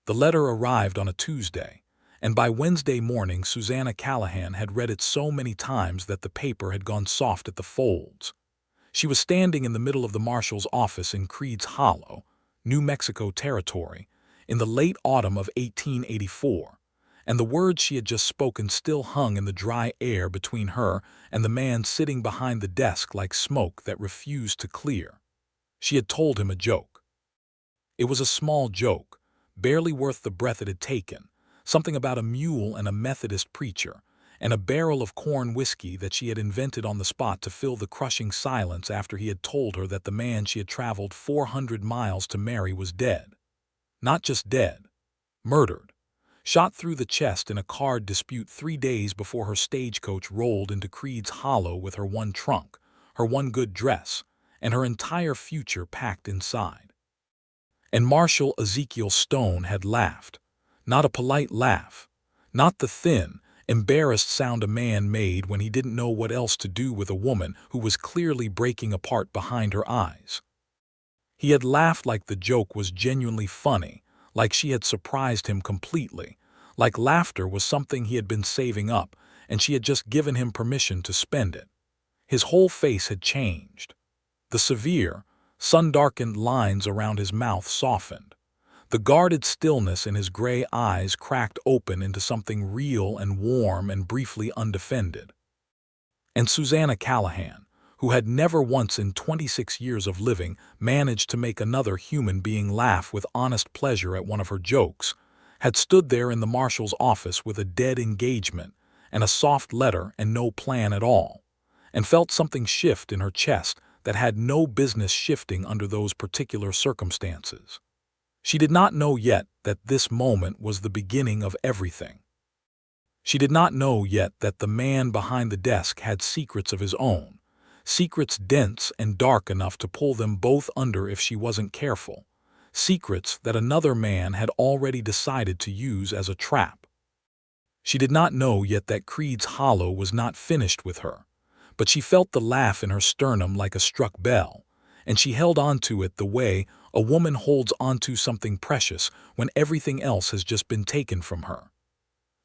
The letter arrived on a Tuesday, and by Wednesday morning Susanna Callahan had read it so many times that the paper had gone soft at the folds. She was standing in the middle of the Marshal's office in Creed's Hollow, New Mexico Territory, in the late autumn of 1884, and the words she had just spoken still hung in the dry air between her and the man sitting behind the desk like smoke that refused to clear. She had told him a joke. It was a small joke, barely worth the breath it had taken, something about a mule and a Methodist preacher, and a barrel of corn whiskey that she had invented on the spot to fill the crushing silence after he had told her that the man she had traveled 400 miles to marry was dead. Not just dead, murdered, shot through the chest in a car dispute 3 days before her stagecoach rolled into Creed's Hollow with her one trunk, her one good dress, and her entire future packed inside. And Marshal Ezekiel Stone had laughed. Not a polite laugh. Not the thin, embarrassed sound a man made when he didn't know what else to do with a woman who was clearly breaking apart behind her eyes. He had laughed like the joke was genuinely funny, like she had surprised him completely, like laughter was something he had been saving up and she had just given him permission to spend it. His whole face had changed. The severe, sun-darkened lines around his mouth softened. The guarded stillness in his gray eyes cracked open into something real and warm and briefly undefended. And Susanna Callahan, who had never once in 26 years of living managed to make another human being laugh with honest pleasure at one of her jokes, had stood there in the Marshal's office with a dead engagement and a soft letter and no plan at all, and felt something shift in her chest that had no business shifting under those particular circumstances. She did not know yet that this moment was the beginning of everything. She did not know yet that the man behind the desk had secrets of his own, secrets dense and dark enough to pull them both under if she wasn't careful, secrets that another man had already decided to use as a trap. She did not know yet that Creed's Hollow was not finished with her, but she felt the laugh in her sternum like a struck bell, and she held on to it the way a woman holds onto something precious when everything else has just been taken from her.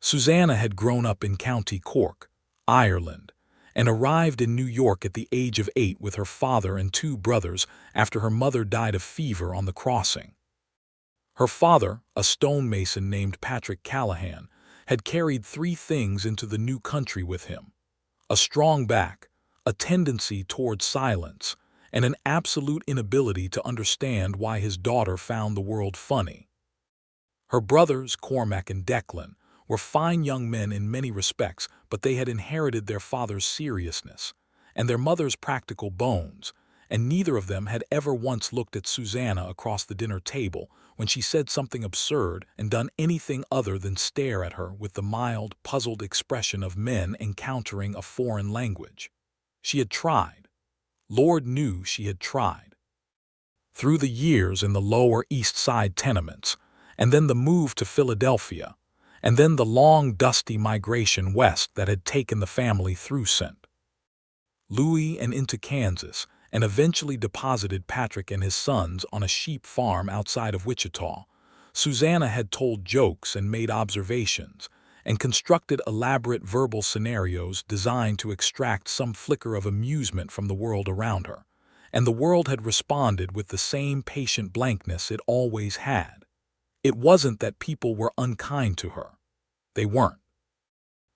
Susanna had grown up in County Cork, Ireland, and arrived in New York at the age of 8 with her father and 2 brothers after her mother died of fever on the crossing. Her father, a stonemason named Patrick Callahan, had carried 3 things into the new country with him: a strong back, a tendency toward silence, and an absolute inability to understand why his daughter found the world funny. Her brothers, Cormac and Declan, were fine young men in many respects, but they had inherited their father's seriousness and their mother's practical bones, and neither of them had ever once looked at Susanna across the dinner table when she said something absurd and done anything other than stare at her with the mild, puzzled expression of men encountering a foreign language. She had tried. Lord knew she had tried. Through the years in the Lower East Side tenements, and then the move to Philadelphia, and then the long, dusty migration west that had taken the family through St. Louis and into Kansas, and eventually deposited Patrick and his sons on a sheep farm outside of Wichita, Susanna had told jokes and made observations, and constructed elaborate verbal scenarios designed to extract some flicker of amusement from the world around her, and the world had responded with the same patient blankness it always had. It wasn't that people were unkind to her. They weren't.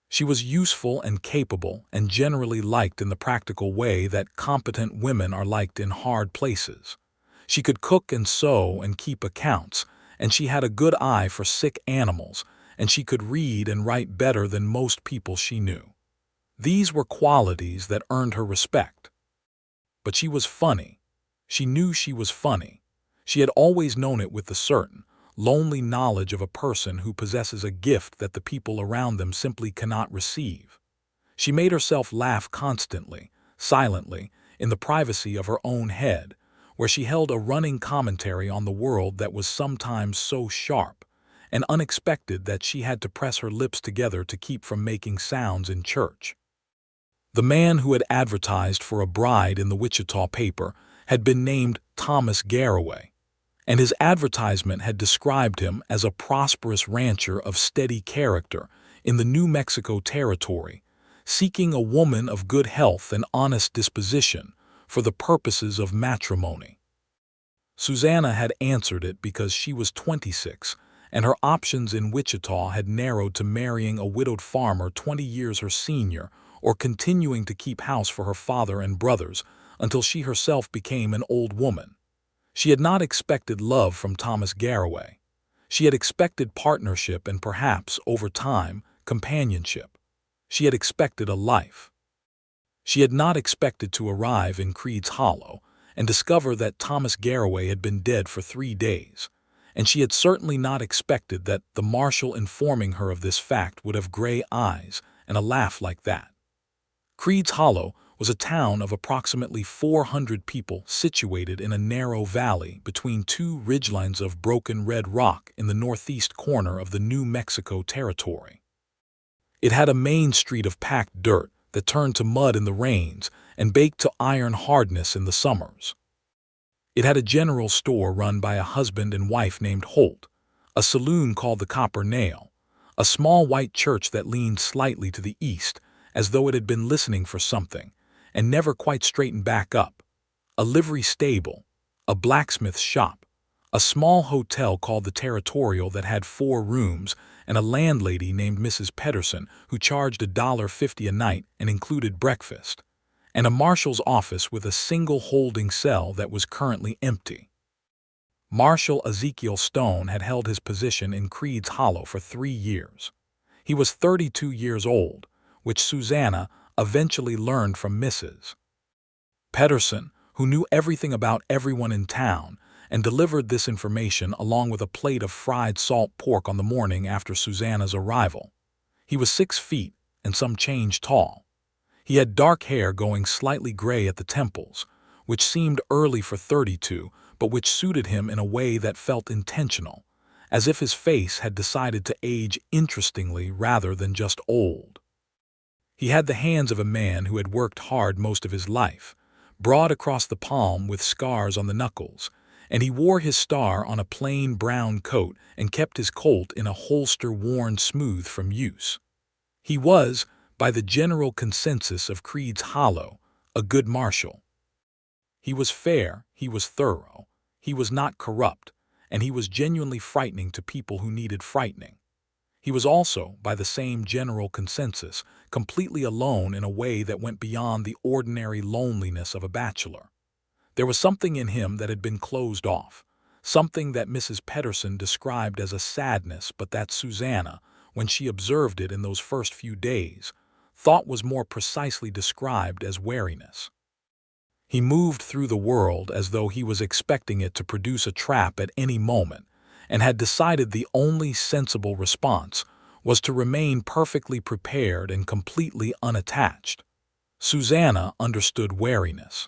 She was useful and capable and generally liked in the practical way that competent women are liked in hard places. She could cook and sew and keep accounts, and she had a good eye for sick animals, and she could read and write better than most people she knew. These were qualities that earned her respect. But she was funny. She knew she was funny. She had always known it with the certain, lonely knowledge of a person who possesses a gift that the people around them simply cannot receive. She made herself laugh constantly, silently, in the privacy of her own head, where she held a running commentary on the world that was sometimes so sharp and unexpected that she had to press her lips together to keep from making sounds in church. The man who had advertised for a bride in the Wichita paper had been named Thomas Garraway, and his advertisement had described him as a prosperous rancher of steady character in the New Mexico territory, seeking a woman of good health and honest disposition for the purposes of matrimony. Susanna had answered it because she was 26, and her options in Wichita had narrowed to marrying a widowed farmer 20 years her senior or continuing to keep house for her father and brothers until she herself became an old woman. She had not expected love from Thomas Garraway. She had expected partnership and perhaps, over time, companionship. She had expected a life. She had not expected to arrive in Creed's Hollow and discover that Thomas Garraway had been dead for 3 days, and she had certainly not expected that the Marshal informing her of this fact would have gray eyes and a laugh like that. Creed's Hollow was a town of approximately 400 people situated in a narrow valley between two ridgelines of broken red rock in the northeast corner of the New Mexico territory. It had a main street of packed dirt that turned to mud in the rains and baked to iron hardness in the summers. It had a general store run by a husband and wife named Holt, a saloon called the Copper Nail, a small white church that leaned slightly to the east as though it had been listening for something and never quite straightened back up, a livery stable, a blacksmith shop, a small hotel called the Territorial that had 4 rooms, and a landlady named Mrs. Pedersen who charged $1.50 a night and included breakfast, and a marshal's office with a single holding cell that was currently empty. Marshal Ezekiel Stone had held his position in Creed's Hollow for 3 years. He was 32 years old, which Susanna eventually learned from Mrs. Pedersen, who knew everything about everyone in town, and delivered this information along with a plate of fried salt pork on the morning after Susanna's arrival. He was 6 feet and some change tall. He had dark hair going slightly gray at the temples, which seemed early for 32, but which suited him in a way that felt intentional, as if his face had decided to age interestingly rather than just old. He had the hands of a man who had worked hard most of his life, broad across the palm with scars on the knuckles, and he wore his star on a plain brown coat and kept his Colt in a holster worn smooth from use. He was, by the general consensus of Creed's Hollow, a good marshal. He was fair, he was thorough, he was not corrupt, and he was genuinely frightening to people who needed frightening. He was also, by the same general consensus, completely alone in a way that went beyond the ordinary loneliness of a bachelor. There was something in him that had been closed off, something that Mrs. Pedersen described as a sadness, but that Susanna, when she observed it in those first few days, thought was more precisely described as wariness. He moved through the world as though he was expecting it to produce a trap at any moment, and had decided the only sensible response was to remain perfectly prepared and completely unattached. Susanna understood wariness.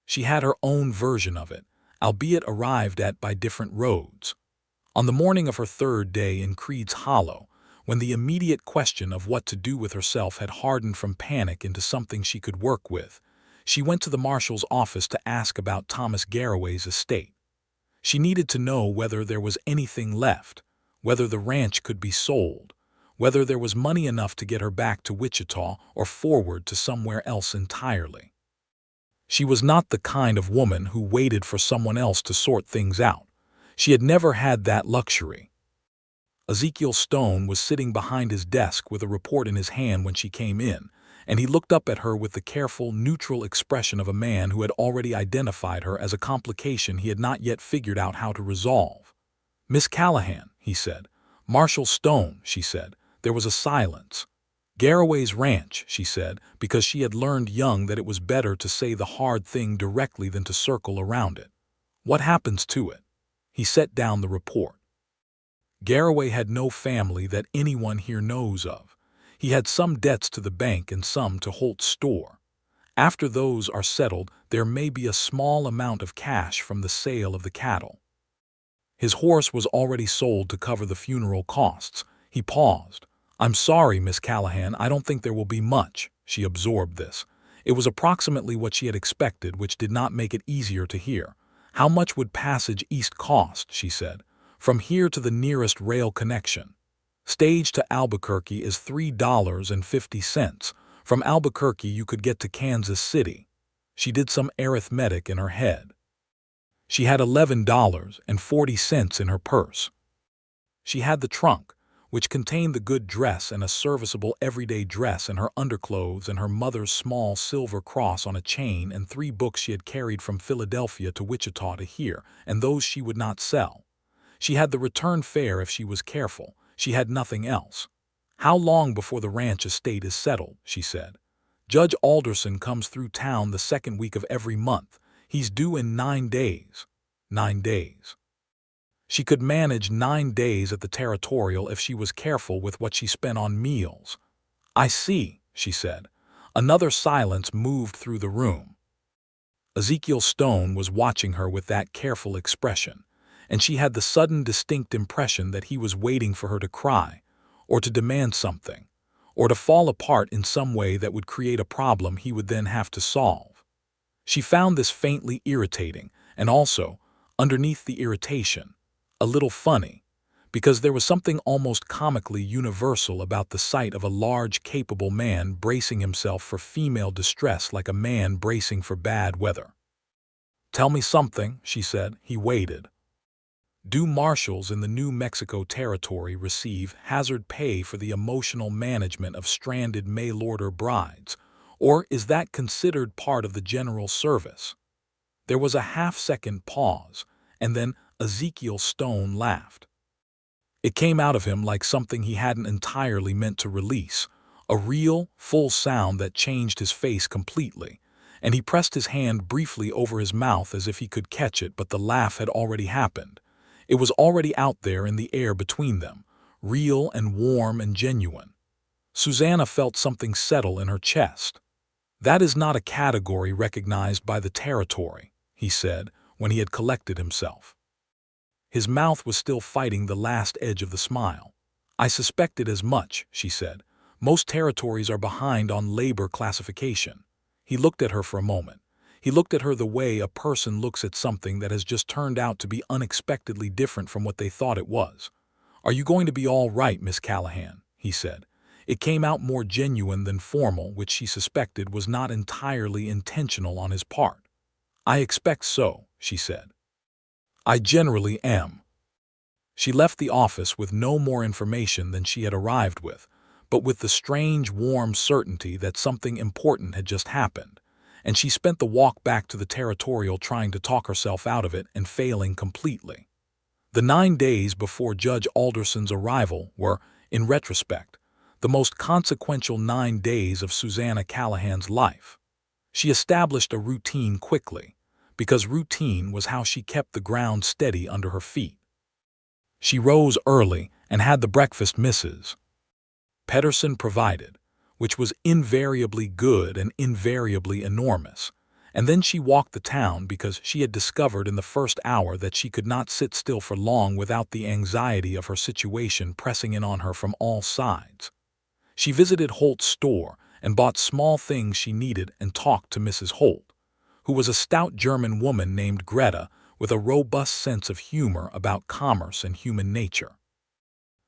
She had her own version of it, albeit arrived at by different roads. On the morning of her 3rd day in Creed's Hollow, when the immediate question of what to do with herself had hardened from panic into something she could work with, she went to the marshal's office to ask about Thomas Garraway's estate. She needed to know whether there was anything left, whether the ranch could be sold, whether there was money enough to get her back to Wichita or forward to somewhere else entirely. She was not the kind of woman who waited for someone else to sort things out. She had never had that luxury. Ezekiel Stone was sitting behind his desk with a report in his hand when she came in, and he looked up at her with the careful, neutral expression of a man who had already identified her as a complication he had not yet figured out how to resolve. "Miss Callahan," he said. "Marshal Stone," she said. There was a silence. "Garraway's ranch," she said, because she had learned young that it was better to say the hard thing directly than to circle around it. "What happens to it?" He set down the report. "Garraway had no family that anyone here knows of. He had some debts to the bank and some to Holt's store. After those are settled, there may be a small amount of cash from the sale of the cattle. His horse was already sold to cover the funeral costs." He paused. "I'm sorry, Miss Callahan, I don't think there will be much." She absorbed this. It was approximately what she had expected, which did not make it easier to hear. How much would passage east cost, she said, from here to the nearest rail connection? Stage to Albuquerque is $3.50. From Albuquerque you could get to Kansas City. She did some arithmetic in her head. She had $11.40 in her purse. She had the trunk, which contained the good dress and a serviceable everyday dress and her underclothes and her mother's small silver cross on a chain and 3 books she had carried from Philadelphia to Wichita to here, and those she would not sell. She had the return fare if she was careful. She had nothing else. How long before the ranch estate is settled, she said. Judge Alderson comes through town the 2nd week of every month. He's due in 9 days. 9 days. She could manage 9 days at the Territorial if she was careful with what she spent on meals. I see, she said. Another silence moved through the room. Ezekiel Stone was watching her with that careful expression, and she had the sudden distinct impression that he was waiting for her to cry, or to demand something, or to fall apart in some way that would create a problem he would then have to solve. She found this faintly irritating, and also, underneath the irritation, a little funny, because there was something almost comically universal about the sight of a large, capable man bracing himself for female distress like a man bracing for bad weather. "Tell me something," she said. He waited. "Do marshals in the New Mexico Territory receive hazard pay for the emotional management of stranded mail-order brides, or is that considered part of the general service?" There was a half-second pause, and then Ezekiel Stone laughed. It came out of him like something he hadn't entirely meant to release, a real, full sound that changed his face completely, and he pressed his hand briefly over his mouth as if he could catch it, but the laugh had already happened. It was already out there in the air between them, real and warm and genuine. Susanna felt something settle in her chest. "That is not a category recognized by the territory," he said, when he had collected himself. His mouth was still fighting the last edge of the smile. "I suspected as much," she said. "Most territories are behind on labor classification." He looked at her for a moment. He looked at her the way a person looks at something that has just turned out to be unexpectedly different from what they thought it was. "Are you going to be all right, Miss Callahan?" he said. It came out more genuine than formal, which she suspected was not entirely intentional on his part. "I expect so," she said. "I generally am." She left the office with no more information than she had arrived with, but with the strange, warm certainty that something important had just happened, and she spent the walk back to the Territorial trying to talk herself out of it and failing completely. The 9 days before Judge Alderson's arrival were, in retrospect, the most consequential 9 days of Susanna Callahan's life. She established a routine quickly, because routine was how she kept the ground steady under her feet. She rose early and had the breakfast Mrs. Pedersen provided, which was invariably good and invariably enormous, and then she walked the town because she had discovered in the first hour that she could not sit still for long without the anxiety of her situation pressing in on her from all sides. She visited Holt's store and bought small things she needed and talked to Mrs. Holt, who was a stout German woman named Greta with a robust sense of humor about commerce and human nature.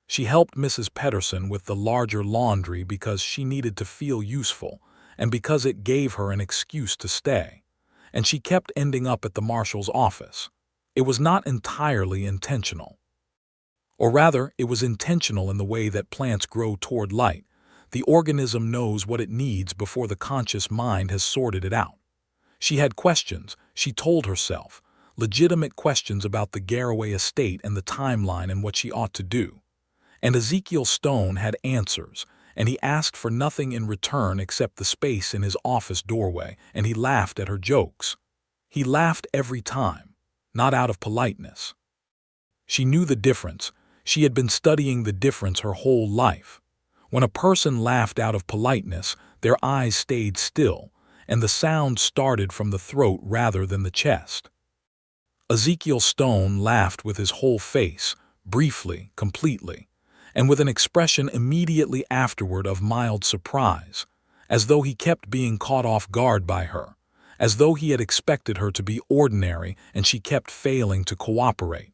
She helped Mrs. Pedersen with the larger laundry because she needed to feel useful and because it gave her an excuse to stay, and she kept ending up at the marshal's office. It was not entirely intentional. Or rather, it was intentional in the way that plants grow toward light. The organism knows what it needs before the conscious mind has sorted it out. She had questions, she told herself, legitimate questions about the Garraway estate and the timeline and what she ought to do. And Ezekiel Stone had answers, and he asked for nothing in return except the space in his office doorway, and he laughed at her jokes. He laughed every time, not out of politeness. She knew the difference. She had been studying the difference her whole life. When a person laughed out of politeness, their eyes stayed still, and the sound started from the throat rather than the chest. Ezekiel Stone laughed with his whole face, briefly, completely, and with an expression immediately afterward of mild surprise, as though he kept being caught off guard by her, as though he had expected her to be ordinary and she kept failing to cooperate.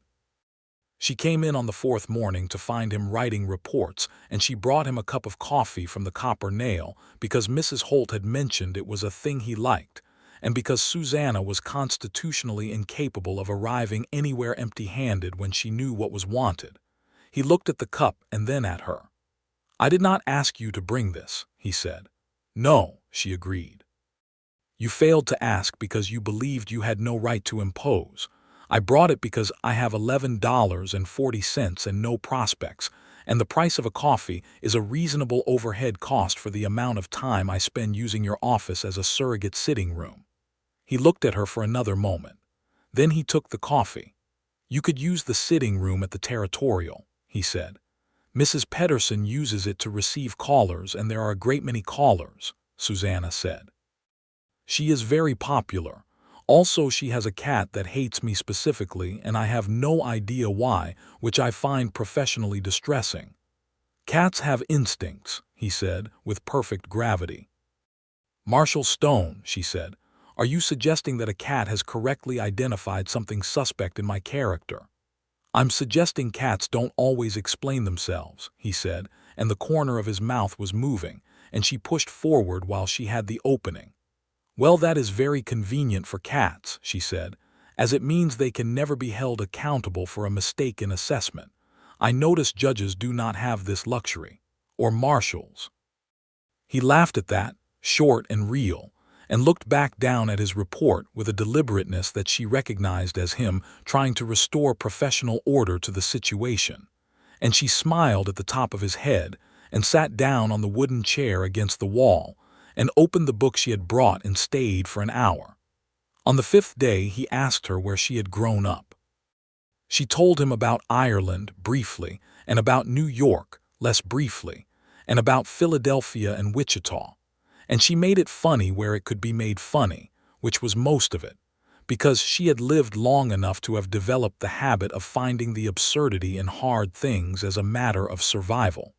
She came in on the fourth morning to find him writing reports, and she brought him a cup of coffee from the Copper Nail because Mrs. Holt had mentioned it was a thing he liked, and because Susanna was constitutionally incapable of arriving anywhere empty-handed when she knew what was wanted. He looked at the cup and then at her. "I did not ask you to bring this," he said. "No," she agreed. "You failed to ask because you believed you had no right to impose. I brought it because I have $11.40 and no prospects, and the price of a coffee is a reasonable overhead cost for the amount of time I spend using your office as a surrogate sitting room." He looked at her for another moment. Then he took the coffee. "You could use the sitting room at the Territorial," he said. "Mrs. Pedersen uses it to receive callers, and there are a great many callers," Susanna said. "She is very popular. Also, she has a cat that hates me specifically, and I have no idea why, which I find professionally distressing." "Cats have instincts," he said, with perfect gravity. "Marshal Stone," she said, "are you suggesting that a cat has correctly identified something suspect in my character?" "I'm suggesting cats don't always explain themselves," he said, and the corner of his mouth was moving, and she pushed forward while she had the opening. "Well, that is very convenient for cats," she said, "as it means they can never be held accountable for a mistake in assessment. I notice judges do not have this luxury. Or marshals." He laughed at that, short and real, and looked back down at his report with a deliberateness that she recognized as him trying to restore professional order to the situation. And she smiled at the top of his head and sat down on the wooden chair against the wall and opened the book she had brought and stayed for an hour. On the fifth day he asked her where she had grown up. She told him about Ireland, briefly, and about New York, less briefly, and about Philadelphia and Wichita. And she made it funny where it could be made funny, which was most of it, because she had lived long enough to have developed the habit of finding the absurdity in hard things as a matter of survival.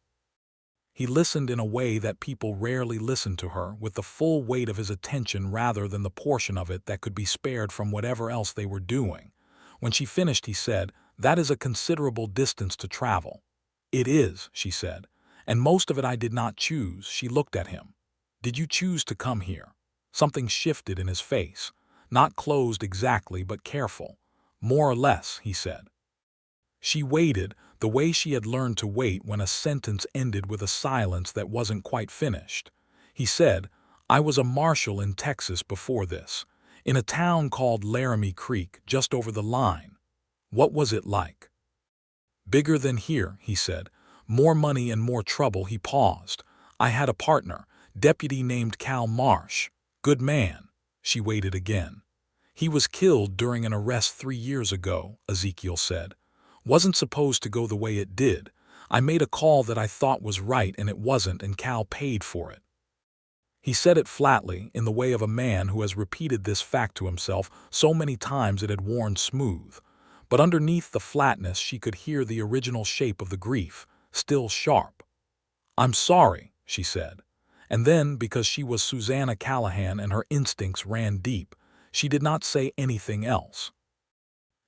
He listened in a way that people rarely listened to her, with the full weight of his attention rather than the portion of it that could be spared from whatever else they were doing. When she finished, he said, "That is a considerable distance to travel." "It is," she said, "and most of it I did not choose." She looked at him. "Did you choose to come here?" Something shifted in his face. "Not closed exactly, but careful." "More or less," he said. She waited, the way she had learned to wait when a sentence ended with a silence that wasn't quite finished. He said, "I was a marshal in Texas before this, in a town called Laramie Creek, just over the line." "What was it like?" "Bigger than here," he said. "More money and more trouble." He paused. "I had a partner, deputy named Cal Marsh. Good man." She waited again. "He was killed during an arrest 3 years ago," Ezekiel said. "Wasn't supposed to go the way it did. I made a call that I thought was right and it wasn't, and Cal paid for it." He said it flatly, in the way of a man who has repeated this fact to himself so many times it had worn smooth. But underneath the flatness she could hear the original shape of the grief, still sharp. "I'm sorry," she said. And then, because she was Susanna Callahan and her instincts ran deep, she did not say anything else.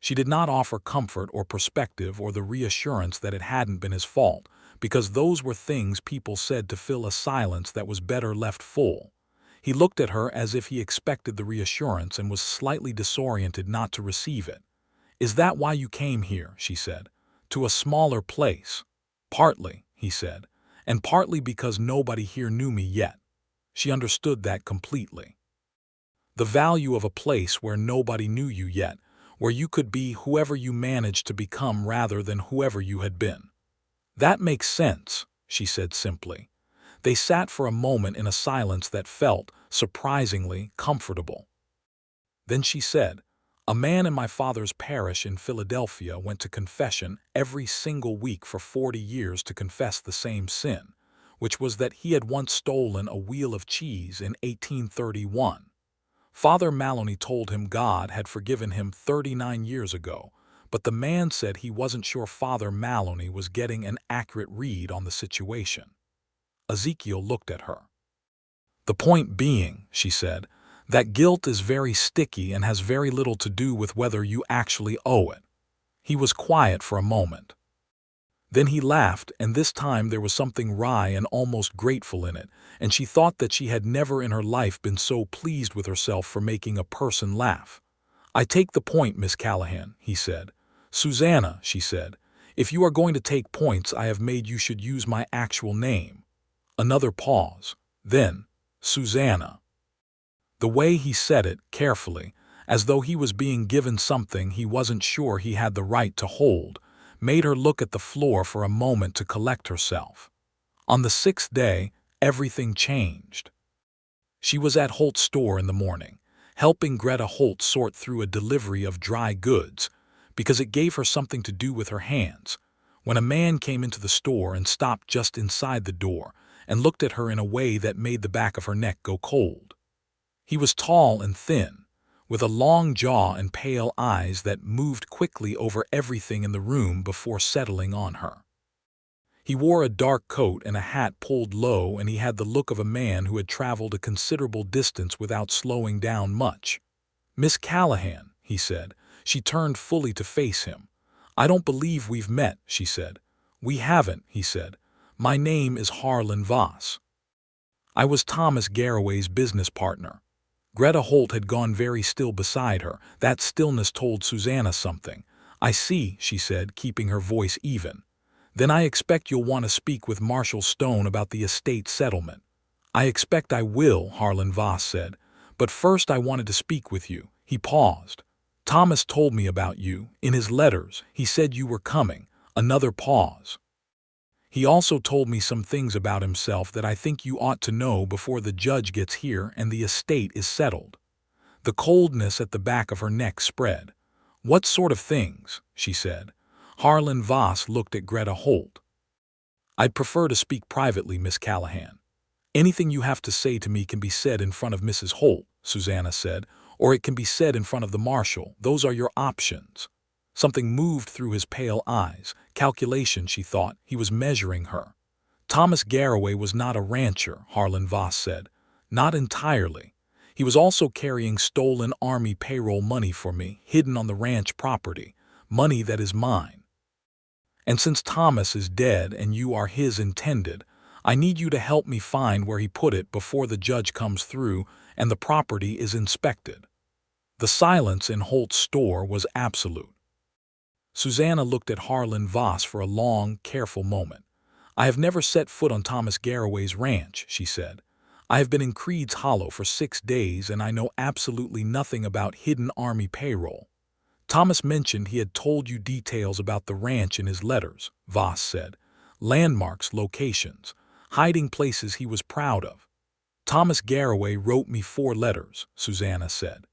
She did not offer comfort or perspective or the reassurance that it hadn't been his fault, because those were things people said to fill a silence that was better left full. He looked at her as if he expected the reassurance and was slightly disoriented not to receive it. "Is that why you came here?" she said. "To a smaller place?" "Partly," he said, "and partly because nobody here knew me yet." She understood that completely. The value of a place where nobody knew you yet, where you could be whoever you managed to become rather than whoever you had been. "That makes sense," she said simply. They sat for a moment in a silence that felt, surprisingly, comfortable. Then she said, "A man in my father's parish in Philadelphia went to confession every single week for 40 years to confess the same sin, which was that he had once stolen a wheel of cheese in 1831. Father Maloney told him God had forgiven him 39 years ago, but the man said he wasn't sure Father Maloney was getting an accurate read on the situation." Ezekiel looked at her. "The point being," she said, That guilt is very sticky and has very little to do with whether you actually owe it. He was quiet for a moment. Then he laughed, and this time there was something wry and almost grateful in it, and she thought that she had never in her life been so pleased with herself for making a person laugh. "I take the point, Miss Callahan," he said. "Susanna," she said, "if you are going to take points, I have made you should use my actual name." Another pause. Then, "Susanna." The way he said it, carefully, as though he was being given something he wasn't sure he had the right to hold, made her look at the floor for a moment to collect herself. On the sixth day, everything changed. She was at Holt's store in the morning, helping Greta Holt sort through a delivery of dry goods, because it gave her something to do with her hands, when a man came into the store and stopped just inside the door and looked at her in a way that made the back of her neck go cold. He was tall and thin, with a long jaw and pale eyes that moved quickly over everything in the room before settling on her. He wore a dark coat and a hat pulled low, and he had the look of a man who had traveled a considerable distance without slowing down much. "Miss Callahan," he said. She turned fully to face him. "I don't believe we've met," she said. "We haven't," he said. "My name is Harlan Voss. I was Thomas Garraway's business partner." Greta Holt had gone very still beside her. That stillness told Susanna something. "I see," she said, keeping her voice even. "Then I expect you'll want to speak with Marshal Stone about the estate settlement." "I expect I will," Harlan Voss said. "But first I wanted to speak with you." He paused. "Thomas told me about you. In his letters, he said you were coming." Another pause. "He also told me some things about himself that I think you ought to know before the judge gets here and the estate is settled." The coldness at the back of her neck spread. "What sort of things?" she said. Harlan Voss looked at Greta Holt. "I'd prefer to speak privately, Miss Callahan." "Anything you have to say to me can be said in front of Mrs. Holt," Susanna said, "or it can be said in front of the marshal. Those are your options." Something moved through his pale eyes. Calculation, she thought. He was measuring her. "Thomas Garraway was not a rancher," Harlan Voss said. "Not entirely. He was also carrying stolen Army payroll money for me, hidden on the ranch property, money that is mine. And since Thomas is dead and you are his intended, I need you to help me find where he put it before the judge comes through and the property is inspected." The silence in Holt's store was absolute. Susanna looked at Harlan Voss for a long, careful moment. "I have never set foot on Thomas Garraway's ranch," she said. "I have been in Creed's Hollow for 6 days and I know absolutely nothing about hidden Army payroll." "Thomas mentioned he had told you details about the ranch in his letters," Voss said. "Landmarks, locations, hiding places he was proud of." "Thomas Garraway wrote me 4 letters," Susanna said.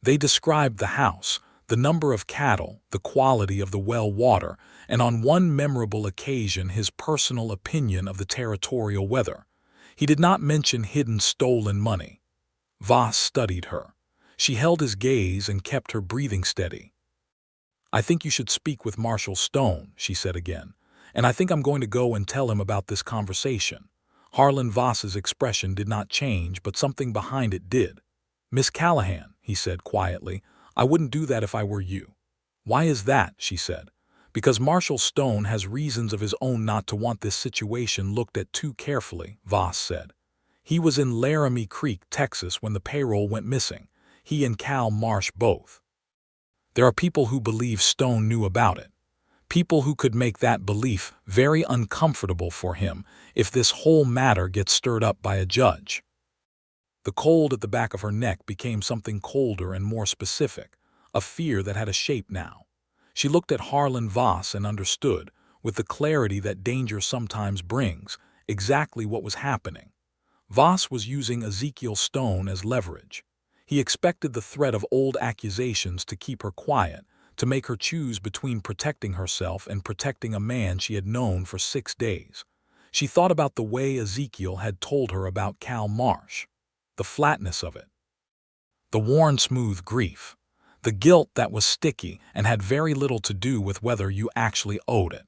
"They described the house, the number of cattle, the quality of the well water, and on one memorable occasion his personal opinion of the territorial weather. He did not mention hidden stolen money." Voss studied her. She held his gaze and kept her breathing steady. "I think you should speak with Marshal Stone," she said again, "and I think I'm going to go and tell him about this conversation." Harlan Voss's expression did not change, but something behind it did. "Miss Callahan," he said quietly, "I wouldn't do that if I were you." "Why is that?" she said. "Because Marshal Stone has reasons of his own not to want this situation looked at too carefully," Voss said. "He was in Laramie Creek, Texas when the payroll went missing. He and Cal Marsh both. There are people who believe Stone knew about it. People who could make that belief very uncomfortable for him if this whole matter gets stirred up by a judge." The cold at the back of her neck became something colder and more specific, a fear that had a shape now. She looked at Harlan Voss and understood, with the clarity that danger sometimes brings, exactly what was happening. Voss was using Ezekiel Stone as leverage. He expected the threat of old accusations to keep her quiet, to make her choose between protecting herself and protecting a man she had known for 6 days. She thought about the way Ezekiel had told her about Cal Marsh. The flatness of it. The worn smooth grief. The guilt that was sticky and had very little to do with whether you actually owed it.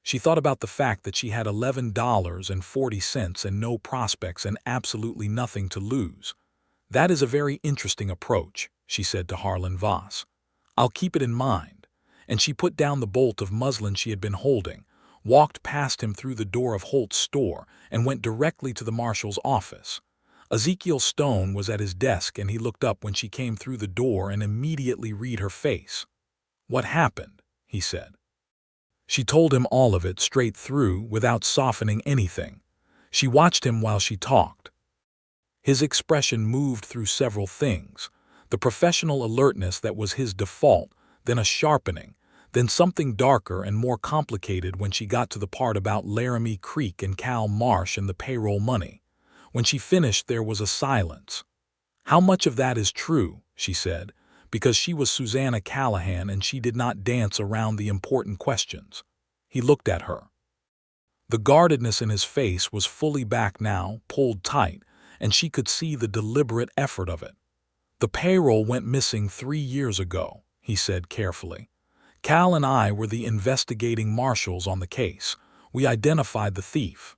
She thought about the fact that she had $11.40 and no prospects and absolutely nothing to lose. "That is a very interesting approach," she said to Harlan Voss. "I'll keep it in mind." And she put down the bolt of muslin she had been holding, walked past him through the door of Holt's store, and went directly to the marshal's office. Ezekiel Stone was at his desk, and he looked up when she came through the door and immediately read her face. "What happened?" he said. She told him all of it straight through, without softening anything. She watched him while she talked. His expression moved through several things: the professional alertness that was his default, then a sharpening, then something darker and more complicated when she got to the part about Laramie Creek and Cal Marsh and the payroll money. When she finished, there was a silence. "How much of that is true?" she said, because she was Susanna Callahan and she did not dance around the important questions. He looked at her. The guardedness in his face was fully back now, pulled tight, and she could see the deliberate effort of it. "The payroll went missing 3 years ago," he said carefully. "Cal and I were the investigating marshals on the case. We identified the thief.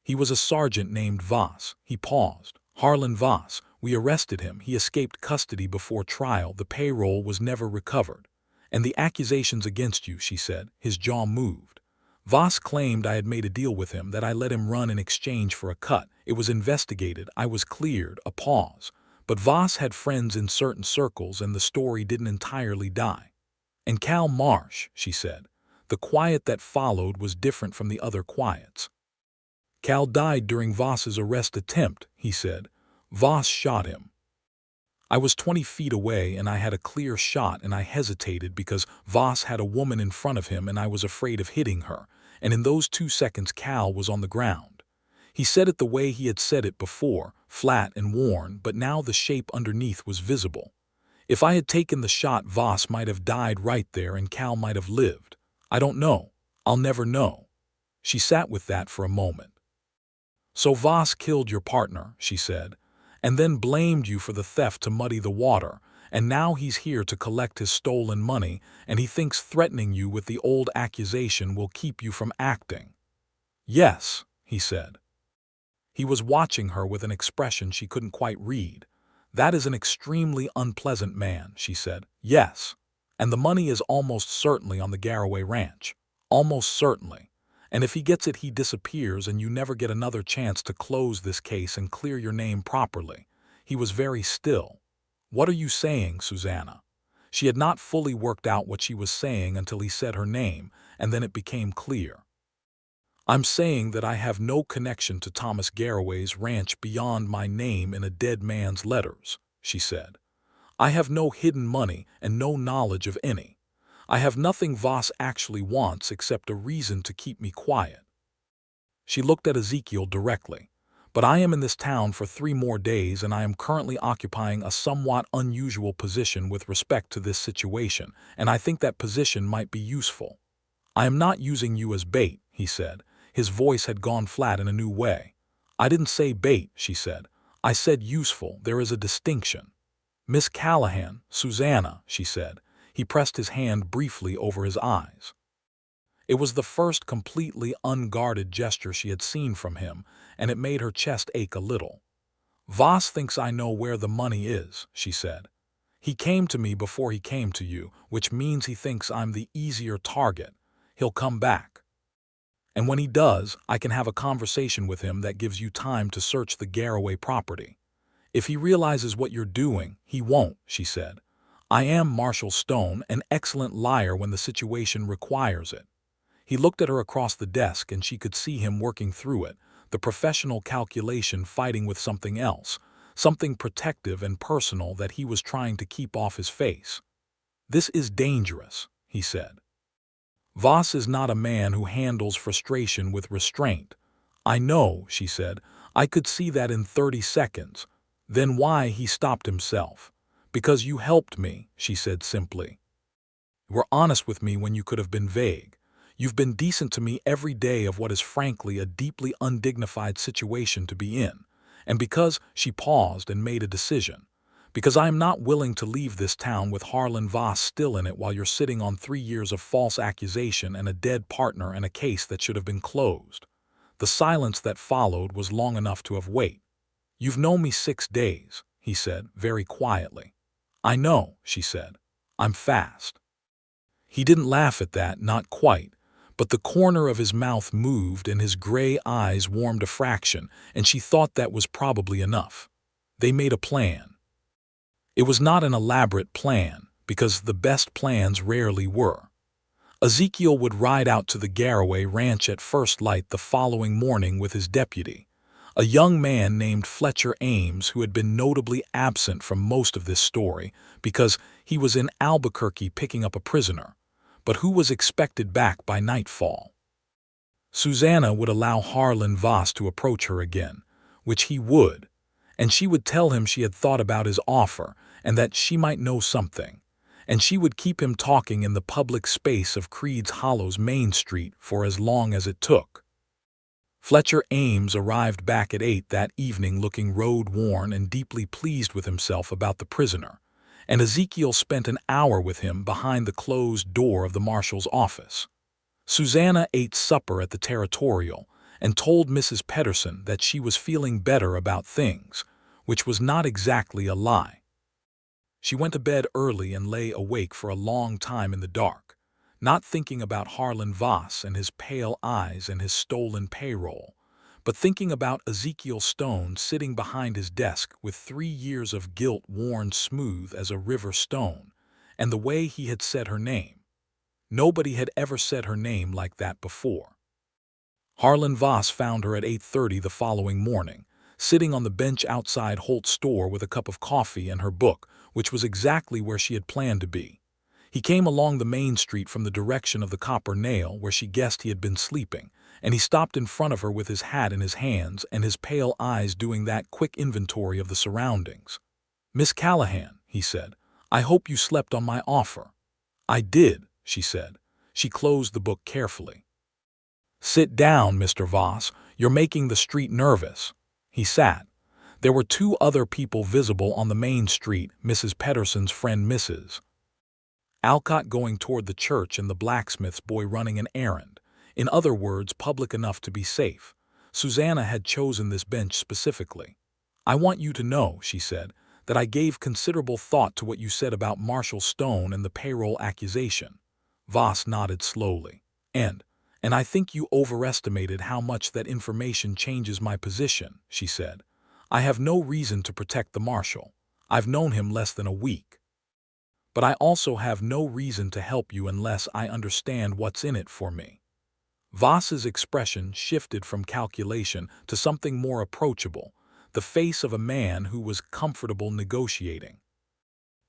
He was a sergeant named Voss." He paused. "Harlan Voss. We arrested him. He escaped custody before trial. The payroll was never recovered." "And the accusations against you," she said. His jaw moved. "Voss claimed I had made a deal with him, that I let him run in exchange for a cut. It was investigated. I was cleared." A pause. "But Voss had friends in certain circles, and the story didn't entirely die." "And Cal Marsh," she said. "The quiet that followed was different from the other quiets." "Cal died during Voss's arrest attempt," he said. "Voss shot him. I was 20 feet away and I had a clear shot, and I hesitated because Voss had a woman in front of him and I was afraid of hitting her, and in those 2 seconds Cal was on the ground." He said it the way he had said it before, flat and worn, but now the shape underneath was visible. "If I had taken the shot, Voss might have died right there and Cal might have lived. I don't know. I'll never know." She sat with that for a moment. "So Voss killed your partner," she said, "and then blamed you for the theft to muddy the water, and now he's here to collect his stolen money, and he thinks threatening you with the old accusation will keep you from acting." "Yes," he said. He was watching her with an expression she couldn't quite read. "That is an extremely unpleasant man," she said. "Yes. And the money is almost certainly on the Garraway Ranch. Almost certainly. And if he gets it, he disappears and you never get another chance to close this case and clear your name properly." He was very still. "What are you saying, Susanna?" She had not fully worked out what she was saying until he said her name, and then it became clear. "I'm saying that I have no connection to Thomas Garraway's ranch beyond my name in a dead man's letters," she said. "I have no hidden money and no knowledge of any. I have nothing Voss actually wants except a reason to keep me quiet." She looked at Ezekiel directly. "But I am in this town for 3 more days, and I am currently occupying a somewhat unusual position with respect to this situation, and I think that position might be useful." "I am not using you as bait," he said. His voice had gone flat in a new way. "I didn't say bait," she said. "I said useful. There is a distinction." "Miss Callahan, Susanna," she said. He pressed his hand briefly over his eyes. It was the first completely unguarded gesture she had seen from him, and it made her chest ache a little. "Voss thinks I know where the money is," she said. "He came to me before he came to you, which means he thinks I'm the easier target. He'll come back. And when he does, I can have a conversation with him that gives you time to search the Garraway property. If he realizes what you're doing, he won't," she said. "I am Marshal Stone, an excellent liar when the situation requires it." He looked at her across the desk and she could see him working through it, the professional calculation fighting with something else, something protective and personal that he was trying to keep off his face. "This is dangerous," he said. "Voss is not a man who handles frustration with restraint." "I know," she said. "I could see that in 30 seconds. Then why?" He stopped himself. "Because you helped me," she said simply. "You were honest with me when you could have been vague. You've been decent to me every day of what is frankly a deeply undignified situation to be in. And because," she paused and made a decision, "because I am not willing to leave this town with Harlan Voss still in it while you're sitting on 3 years of false accusation and a dead partner and a case that should have been closed." The silence that followed was long enough to have waited. "You've known me 6 days," he said, very quietly. I know, she said. I'm fast. He didn't laugh at that, not quite, but the corner of his mouth moved and his gray eyes warmed a fraction, and she thought that was probably enough. They made a plan. It was not an elaborate plan, because the best plans rarely were. Ezekiel would ride out to the Garraway Ranch at first light the following morning with his deputy, a young man named Fletcher Ames, who had been notably absent from most of this story because he was in Albuquerque picking up a prisoner, but who was expected back by nightfall. Susanna would allow Harlan Voss to approach her again, which he would, and she would tell him she had thought about his offer and that she might know something, and she would keep him talking in the public space of Creed's Hollow's Main Street for as long as it took. Fletcher Ames arrived back at 8 that evening looking road-worn and deeply pleased with himself about the prisoner, and Ezekiel spent an hour with him behind the closed door of the Marshal's office. Susanna ate supper at the Territorial and told Mrs. Pedersen that she was feeling better about things, which was not exactly a lie. She went to bed early and lay awake for a long time in the dark, not thinking about Harlan Voss and his pale eyes and his stolen payroll, but thinking about Ezekiel Stone sitting behind his desk with 3 years of guilt worn smooth as a river stone, and the way he had said her name. Nobody had ever said her name like that before. Harlan Voss found her at 8:30 the following morning, sitting on the bench outside Holt's store with a cup of coffee and her book, which was exactly where she had planned to be. He came along the main street from the direction of the Copper Nail where she guessed he had been sleeping, and he stopped in front of her with his hat in his hands and his pale eyes doing that quick inventory of the surroundings. "Miss Callahan," he said, "I hope you slept on my offer." "I did," she said. She closed the book carefully. "Sit down, Mr. Voss. You're making the street nervous." He sat. There were 2 other people visible on the main street, Mrs. Pedersen's friend Mrs. Alcott going toward the church and the blacksmith's boy running an errand. In other words, public enough to be safe. Susanna had chosen this bench specifically. "I want you to know," she said, "that I gave considerable thought to what you said about Marshal Stone and the payroll accusation." Voss nodded slowly. And I think you overestimated how much that information changes my position," she said. "I have no reason to protect the Marshal. I've known him less than a week. But I also have no reason to help you unless I understand what's in it for me." Voss's expression shifted from calculation to something more approachable, the face of a man who was comfortable negotiating.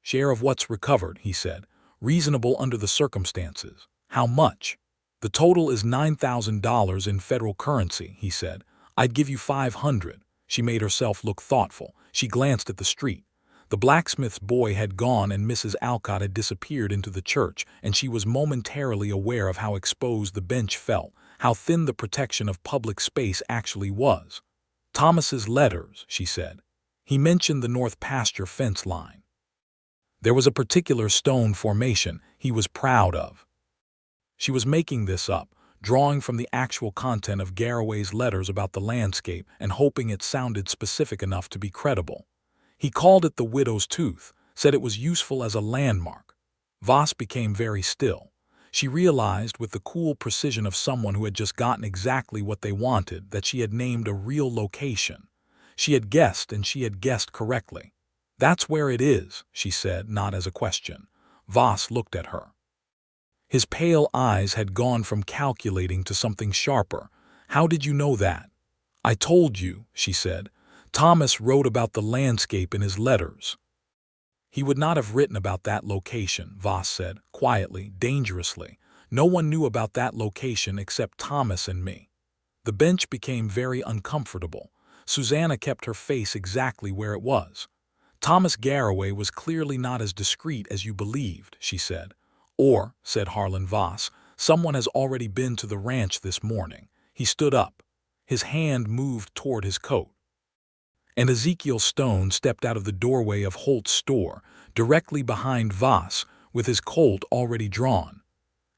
"Share of what's recovered," he said, "reasonable under the circumstances." "How much?" "The total is $9,000 in federal currency," he said. "I'd give you 500. She made herself look thoughtful. She glanced at the street. The blacksmith's boy had gone and Mrs. Alcott had disappeared into the church, and she was momentarily aware of how exposed the bench felt, how thin the protection of public space actually was. "Thomas's letters," she said. "He mentioned the north pasture fence line. There was a particular stone formation he was proud of." She was making this up, drawing from the actual content of Garraway's letters about the landscape and hoping it sounded specific enough to be credible. "He called it the widow's tooth, said it was useful as a landmark." Voss became very still. She realized with the cool precision of someone who had just gotten exactly what they wanted that she had named a real location. She had guessed, and she had guessed correctly. "That's where it is," she said, not as a question. Voss looked at her. His pale eyes had gone from calculating to something sharper. "How did you know that?" "I told you," she said. "Thomas wrote about the landscape in his letters." "He would not have written about that location," Voss said, quietly, dangerously. "No one knew about that location except Thomas and me." The bench became very uncomfortable. Susanna kept her face exactly where it was. "Thomas Garraway was clearly not as discreet as you believed," she said. "Or," said Harlan Voss, "someone has already been to the ranch this morning." He stood up. His hand moved toward his coat. And Ezekiel Stone stepped out of the doorway of Holt's store, directly behind Voss, with his Colt already drawn.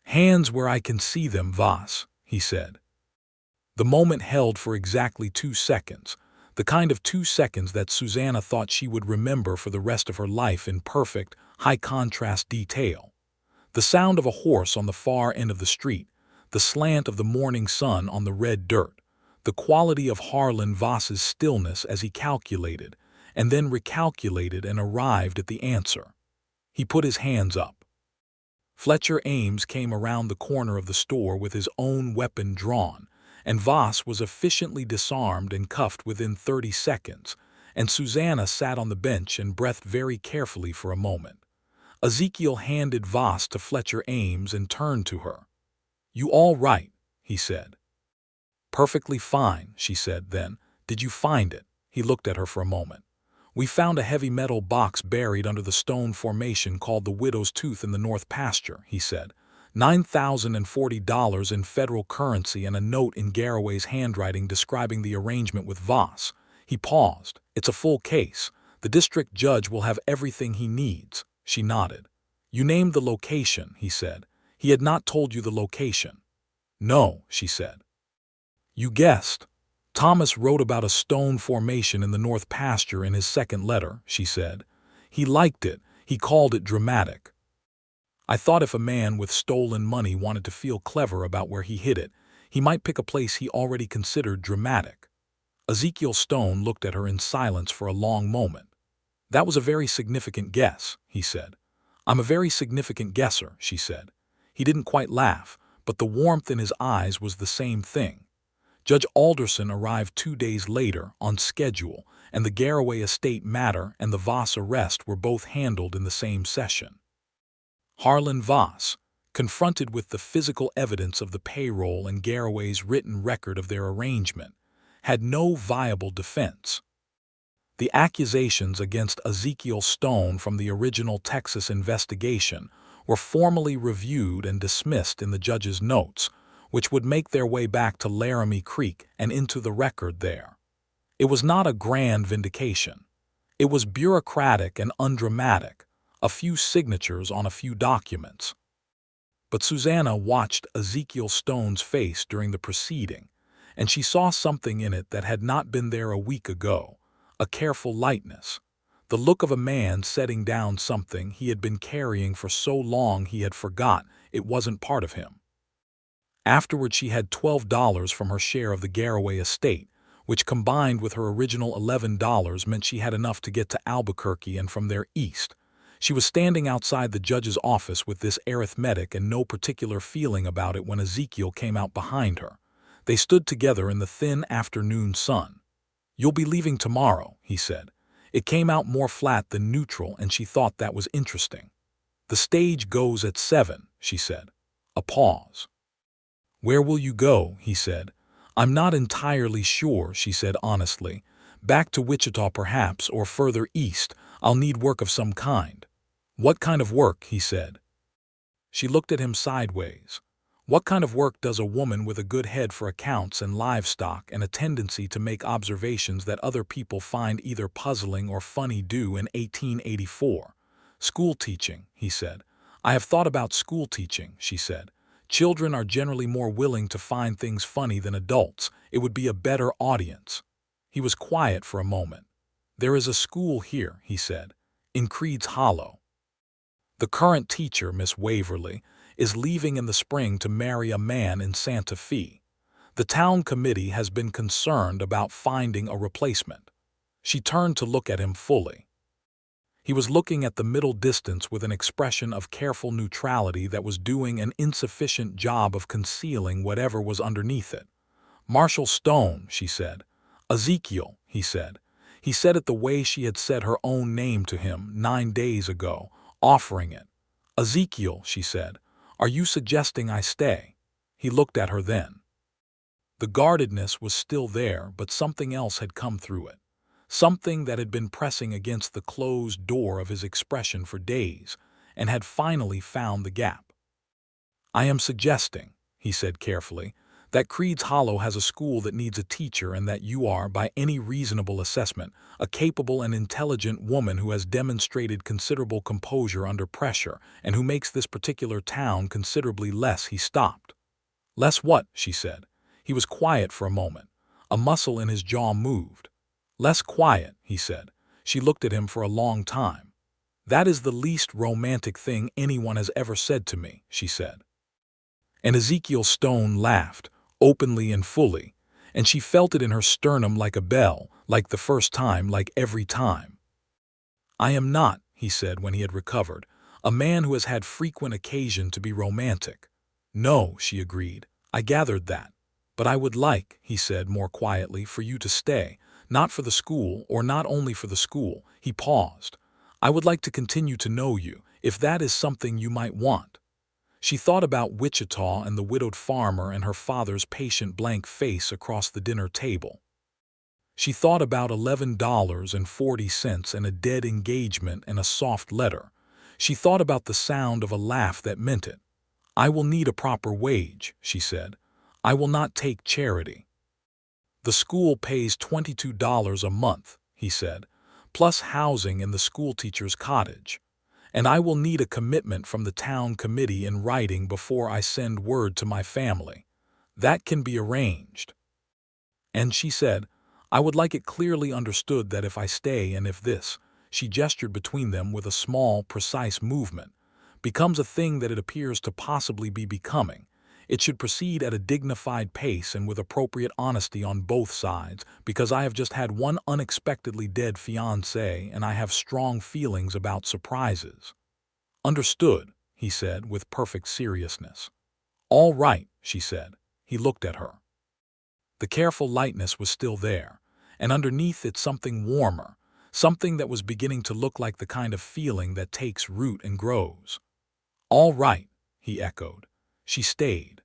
"Hands where I can see them, Voss," he said. The moment held for exactly 2 seconds. The kind of 2 seconds that Susanna thought she would remember for the rest of her life in perfect, high-contrast detail. The sound of a horse on the far end of the street, the slant of the morning sun on the red dirt, the quality of Harlan Voss's stillness as he calculated, and then recalculated and arrived at the answer. He put his hands up. Fletcher Ames came around the corner of the store with his own weapon drawn, and Voss was efficiently disarmed and cuffed within 30 seconds, and Susanna sat on the bench and breathed very carefully for a moment. Ezekiel handed Voss to Fletcher Ames and turned to her. "You all right?" he said. "Perfectly fine," she said then. "Did you find it?" He looked at her for a moment. "We found a heavy metal box buried under the stone formation called the Widow's Tooth in the North Pasture," he said. $9,040 in federal currency and a note in Garraway's handwriting describing the arrangement with Voss. He paused. "It's a full case. The district judge will have everything he needs." She nodded. "You named the location," he said. "He had not told you the location." "No," she said. "You guessed. Thomas wrote about a stone formation in the North Pasture in his second letter," she said. "He liked it. He called it dramatic. I thought if a man with stolen money wanted to feel clever about where he hid it, he might pick a place he already considered dramatic." Ezekiel Stone looked at her in silence for a long moment. "That was a very significant guess," he said. "I'm a very significant guesser," she said. He didn't quite laugh, but the warmth in his eyes was the same thing. Judge Alderson arrived 2 days later, on schedule, and the Garraway estate matter and the Voss arrest were both handled in the same session. Harlan Voss, confronted with the physical evidence of the payroll and Garraway's written record of their arrangement, had no viable defense. The accusations against Ezekiel Stone from the original Texas investigation were formally reviewed and dismissed in the judge's notes, which would make their way back to Laramie Creek and into the record there. It was not a grand vindication. It was bureaucratic and undramatic, a few signatures on a few documents. But Susanna watched Ezekiel Stone's face during the proceeding, and she saw something in it that had not been there a week ago, a careful lightness, the look of a man setting down something he had been carrying for so long he had forgot it wasn't part of him. Afterward she had $12 from her share of the Garraway estate, which combined with her original $11 meant she had enough to get to Albuquerque and from there east. She was standing outside the judge's office with this arithmetic and no particular feeling about it when Ezekiel came out behind her. They stood together in the thin afternoon sun. "You'll be leaving tomorrow," he said. It came out more flat than neutral, and she thought that was interesting. "The stage goes at 7, she said. A pause. "Where will you go?" he said. "I'm not entirely sure," she said honestly. "Back to Wichita perhaps, or further east. I'll need work of some kind." "What kind of work?" he said. She looked at him sideways. "What kind of work does a woman with a good head for accounts and livestock and a tendency to make observations that other people find either puzzling or funny do in 1884? "School teaching," he said. "I have thought about school teaching," she said. "Children are generally more willing to find things funny than adults. It would be a better audience." He was quiet for a moment. "There is a school here," he said, "in Creed's Hollow. The current teacher, Miss Waverly, is leaving in the spring to marry a man in Santa Fe. The town committee has been concerned about finding a replacement." She turned to look at him fully. He was looking at the middle distance with an expression of careful neutrality that was doing an insufficient job of concealing whatever was underneath it. "Marshal Stone," she said. "Ezekiel," he said. He said it the way she had said her own name to him 9 days ago, offering it. "Ezekiel," she said, "are you suggesting I stay?" He looked at her then. The guardedness was still there, but something else had come through it. Something that had been pressing against the closed door of his expression for days, and had finally found the gap. "I am suggesting," he said carefully, "that Creed's Hollow has a school that needs a teacher and that you are, by any reasonable assessment, a capable and intelligent woman who has demonstrated considerable composure under pressure and who makes this particular town considerably less." He stopped. "Less what?" she said. He was quiet for a moment. A muscle in his jaw moved. "Less quiet," he said. She looked at him for a long time. "That is the least romantic thing anyone has ever said to me," she said. And Ezekiel Stone laughed, openly and fully, and she felt it in her sternum like a bell, like the first time, like every time. "I am not," he said when he had recovered, "a man who has had frequent occasion to be romantic." "No," she agreed, "I gathered that. But I would like," he said more quietly, "for you to stay, not for the school, or not only for the school." He paused. "I would like to continue to know you, if that is something you might want." She thought about Wichita and the widowed farmer and her father's patient blank face across the dinner table. She thought about $11.40 and a dead engagement and a soft letter. She thought about the sound of a laugh that meant it. "I will need a proper wage," she said. "I will not take charity." "The school pays $22 a month," he said, "plus housing in the schoolteacher's cottage. And I will need a commitment from the town committee in writing before I send word to my family. That can be arranged." And she said, "I would like it clearly understood that if I stay and if this," she gestured between them with a small, precise movement, "becomes a thing that it appears to possibly be becoming, it should proceed at a dignified pace and with appropriate honesty on both sides, because I have just had one unexpectedly dead fiance and I have strong feelings about surprises." "Understood," he said with perfect seriousness. "All right," she said. He looked at her. The careful lightness was still there, and underneath it something warmer, something that was beginning to look like the kind of feeling that takes root and grows. "All right," he echoed. She stayed.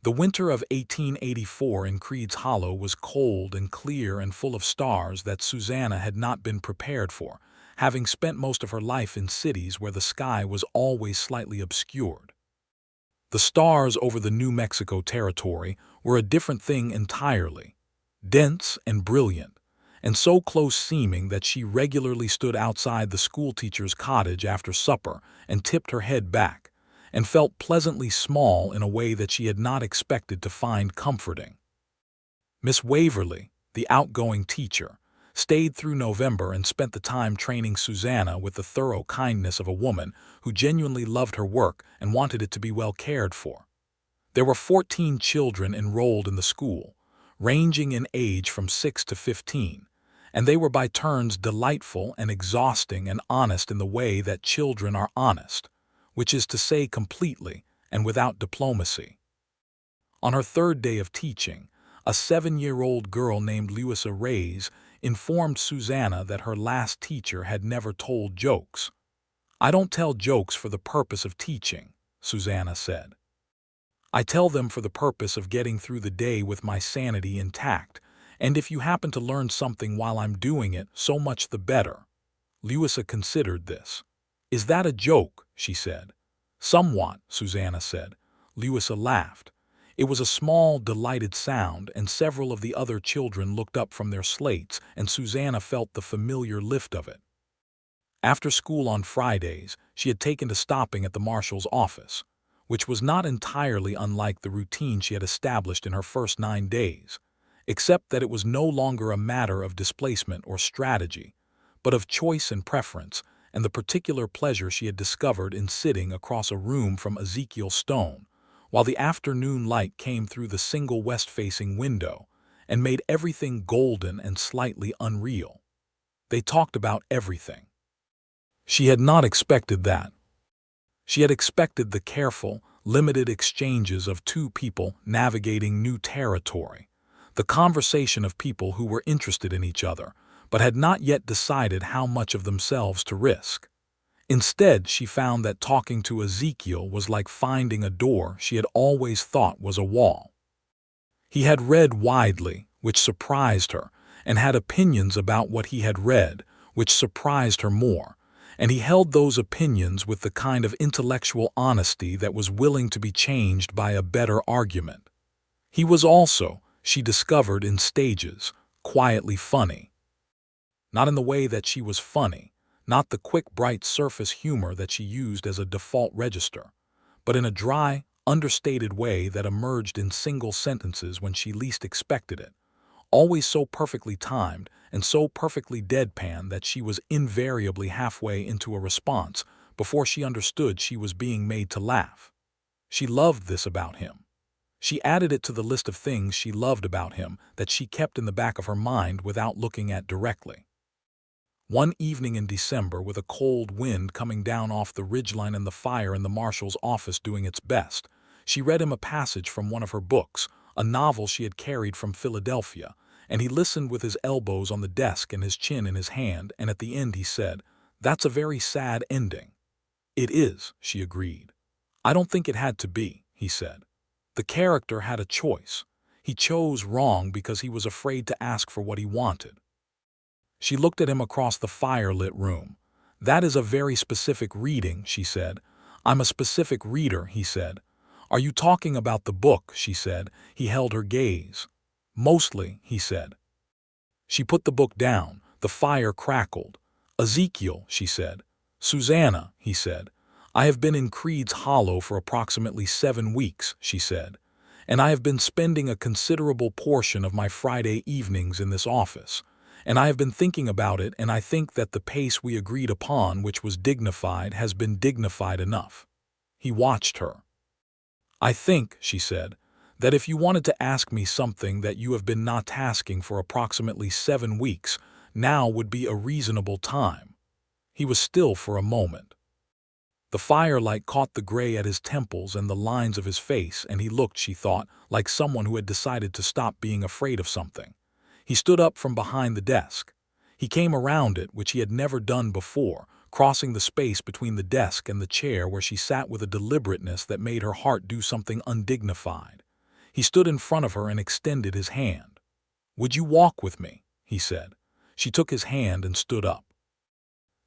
The winter of 1884 in Creed's Hollow was cold and clear and full of stars that Susanna had not been prepared for, having spent most of her life in cities where the sky was always slightly obscured. The stars over the New Mexico territory were a different thing entirely, dense and brilliant, and so close-seeming that she regularly stood outside the schoolteacher's cottage after supper and tipped her head back, and felt pleasantly small in a way that she had not expected to find comforting. Miss Waverly, the outgoing teacher, stayed through November and spent the time training Susanna with the thorough kindness of a woman who genuinely loved her work and wanted it to be well cared for. There were 14 children enrolled in the school, ranging in age from 6 to 15, and they were by turns delightful and exhausting and honest in the way that children are honest, which is to say completely and without diplomacy. On her third day of teaching, a 7-year-old girl named Louisa Reyes informed Susanna that her last teacher had never told jokes. "I don't tell jokes for the purpose of teaching," Susanna said. "I tell them for the purpose of getting through the day with my sanity intact, and if you happen to learn something while I'm doing it, so much the better." Louisa considered this. "Is that a joke?" she said. "Somewhat," Susanna said. Louisa laughed. It was a small, delighted sound, and several of the other children looked up from their slates, and Susanna felt the familiar lift of it. After school on Fridays, she had taken to stopping at the Marshal's office, which was not entirely unlike the routine she had established in her first 9 days, except that it was no longer a matter of displacement or strategy, but of choice and preference, and the particular pleasure she had discovered in sitting across a room from Ezekiel Stone, while the afternoon light came through the single west-facing window and made everything golden and slightly unreal. They talked about everything. She had not expected that. She had expected the careful, limited exchanges of two people navigating new territory, the conversation of people who were interested in each other, but had not yet decided how much of themselves to risk. Instead, she found that talking to Ezekiel was like finding a door she had always thought was a wall. He had read widely, which surprised her, and had opinions about what he had read, which surprised her more, and he held those opinions with the kind of intellectual honesty that was willing to be changed by a better argument. He was also, she discovered in stages, quietly funny. Not in the way that she was funny, not the quick, bright surface humor that she used as a default register, but in a dry, understated way that emerged in single sentences when she least expected it, always so perfectly timed and so perfectly deadpan that she was invariably halfway into a response before she understood she was being made to laugh. She loved this about him. She added it to the list of things she loved about him that she kept in the back of her mind without looking at directly. One evening in December, with a cold wind coming down off the ridgeline and the fire in the Marshal's office doing its best, she read him a passage from one of her books, a novel she had carried from Philadelphia, and he listened with his elbows on the desk and his chin in his hand, and at the end he said, "That's a very sad ending." "It is," she agreed. "I don't think it had to be," he said. "The character had a choice. He chose wrong because he was afraid to ask for what he wanted." She looked at him across the fire-lit room. "That is a very specific reading," she said. "I'm a specific reader," he said. "Are you talking about the book?" she said. He held her gaze. "Mostly," he said. She put the book down. The fire crackled. "Ezekiel," she said. "Susanna," he said. "I have been in Creed's Hollow for approximately 7 weeks," she said. "And I have been spending a considerable portion of my Friday evenings in this office. And I have been thinking about it, and I think that the pace we agreed upon, which was dignified, has been dignified enough." He watched her. "I think," she said, "that if you wanted to ask me something that you have been not asking for approximately 7 weeks, now would be a reasonable time." He was still for a moment. The firelight caught the gray at his temples and the lines of his face, and he looked, she thought, like someone who had decided to stop being afraid of something. He stood up from behind the desk. He came around it, which he had never done before, crossing the space between the desk and the chair where she sat with a deliberateness that made her heart do something undignified. He stood in front of her and extended his hand. "Would you walk with me?" he said. She took his hand and stood up.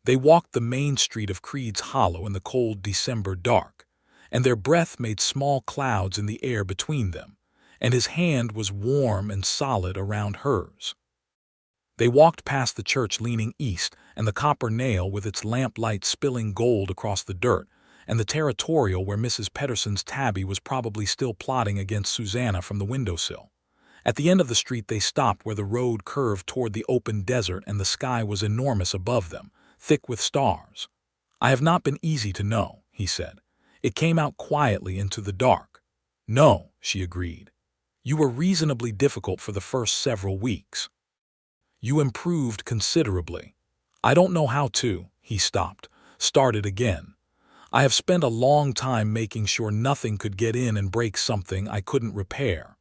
They walked the main street of Creed's Hollow in the cold December dark, and their breath made small clouds in the air between them, and his hand was warm and solid around hers. They walked past the church leaning east, and the copper nail with its lamplight spilling gold across the dirt, and the territorial where Mrs. Pedersen's tabby was probably still plotting against Susanna from the windowsill. At the end of the street they stopped where the road curved toward the open desert and the sky was enormous above them, thick with stars. "I have not been easy to know," he said. It came out quietly into the dark. "No," she agreed. "You were reasonably difficult for the first several weeks. You improved considerably. I don't know how to," he stopped, started again. "I have spent a long time making sure nothing could get in and break something I couldn't repair."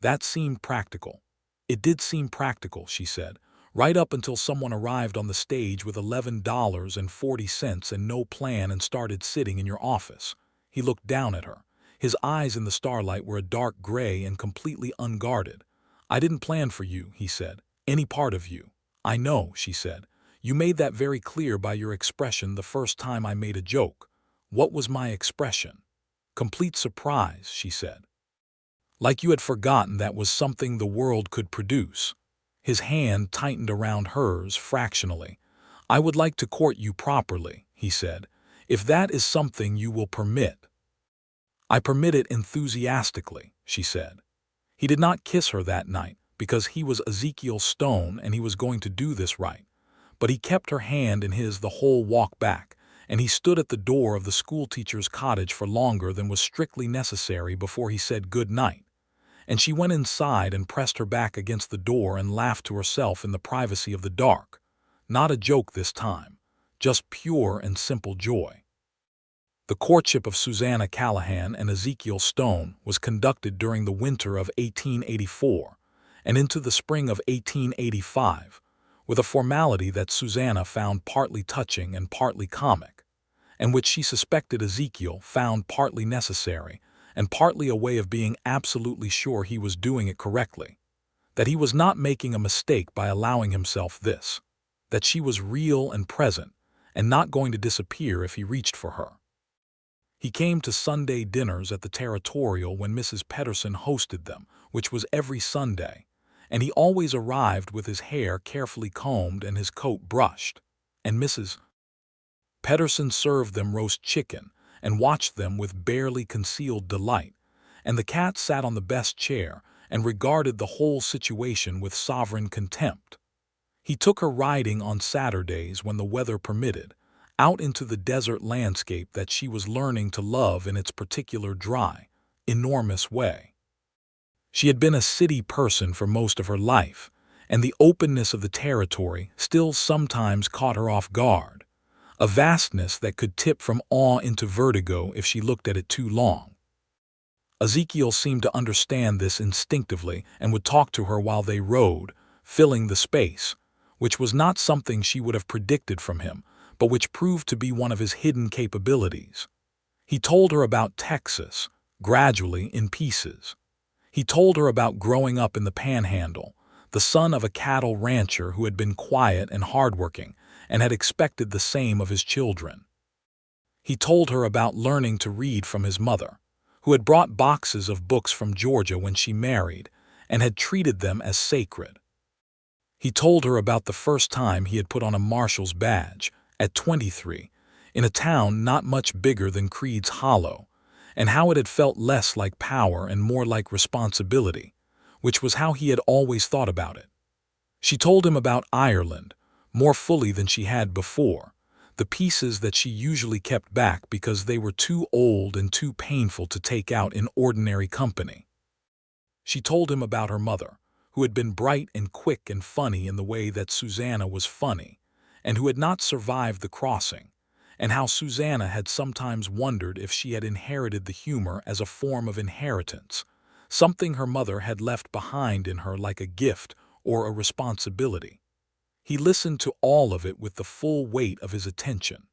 That seemed practical. "It did seem practical," she said, "right up until someone arrived on the stage with $11.40 and no plan and started sitting in your office." He looked down at her. His eyes in the starlight were a dark gray and completely unguarded. "I didn't plan for you," he said. "Any part of you." "I know," she said. "You made that very clear by your expression the first time I made a joke." "What was my expression?" "Complete surprise," she said. "Like you had forgotten that was something the world could produce." His hand tightened around hers fractionally. "I would like to court you properly," he said, "if that is something you will permit." "I permit it enthusiastically," she said. He did not kiss her that night, because he was Ezekiel Stone and he was going to do this right. But he kept her hand in his the whole walk back, and he stood at the door of the schoolteacher's cottage for longer than was strictly necessary before he said good night. And she went inside and pressed her back against the door and laughed to herself in the privacy of the dark. Not a joke this time, just pure and simple joy. The courtship of Susanna Callahan and Ezekiel Stone was conducted during the winter of 1884 and into the spring of 1885, with a formality that Susanna found partly touching and partly comic, and which she suspected Ezekiel found partly necessary and partly a way of being absolutely sure he was doing it correctly, that he was not making a mistake by allowing himself this, that she was real and present and not going to disappear if he reached for her. He came to Sunday dinners at the Territorial when Mrs. Pedersen hosted them, which was every Sunday, and he always arrived with his hair carefully combed and his coat brushed, and Mrs. Pedersen served them roast chicken and watched them with barely concealed delight, and the cat sat on the best chair, and regarded the whole situation with sovereign contempt. He took her riding on Saturdays when the weather permitted, out into the desert landscape that she was learning to love in its particular dry, enormous way. She had been a city person for most of her life, and the openness of the territory still sometimes caught her off guard, a vastness that could tip from awe into vertigo if she looked at it too long. Ezekiel seemed to understand this instinctively and would talk to her while they rode, filling the space, which was not something she would have predicted from him, but which proved to be one of his hidden capabilities. He told her about Texas, gradually in pieces. He told her about growing up in the Panhandle, the son of a cattle rancher who had been quiet and hardworking and had expected the same of his children. He told her about learning to read from his mother, who had brought boxes of books from Georgia when she married and had treated them as sacred. He told her about the first time he had put on a Marshal's badge, at 23, in a town not much bigger than Creed's Hollow, and how it had felt less like power and more like responsibility, which was how he had always thought about it. She told him about Ireland, more fully than she had before, the pieces that she usually kept back because they were too old and too painful to take out in ordinary company. She told him about her mother, who had been bright and quick and funny in the way that Susanna was funny, and who had not survived the crossing, and how Susanna had sometimes wondered if she had inherited the humor as a form of inheritance, something her mother had left behind in her like a gift or a responsibility. He listened to all of it with the full weight of his attention.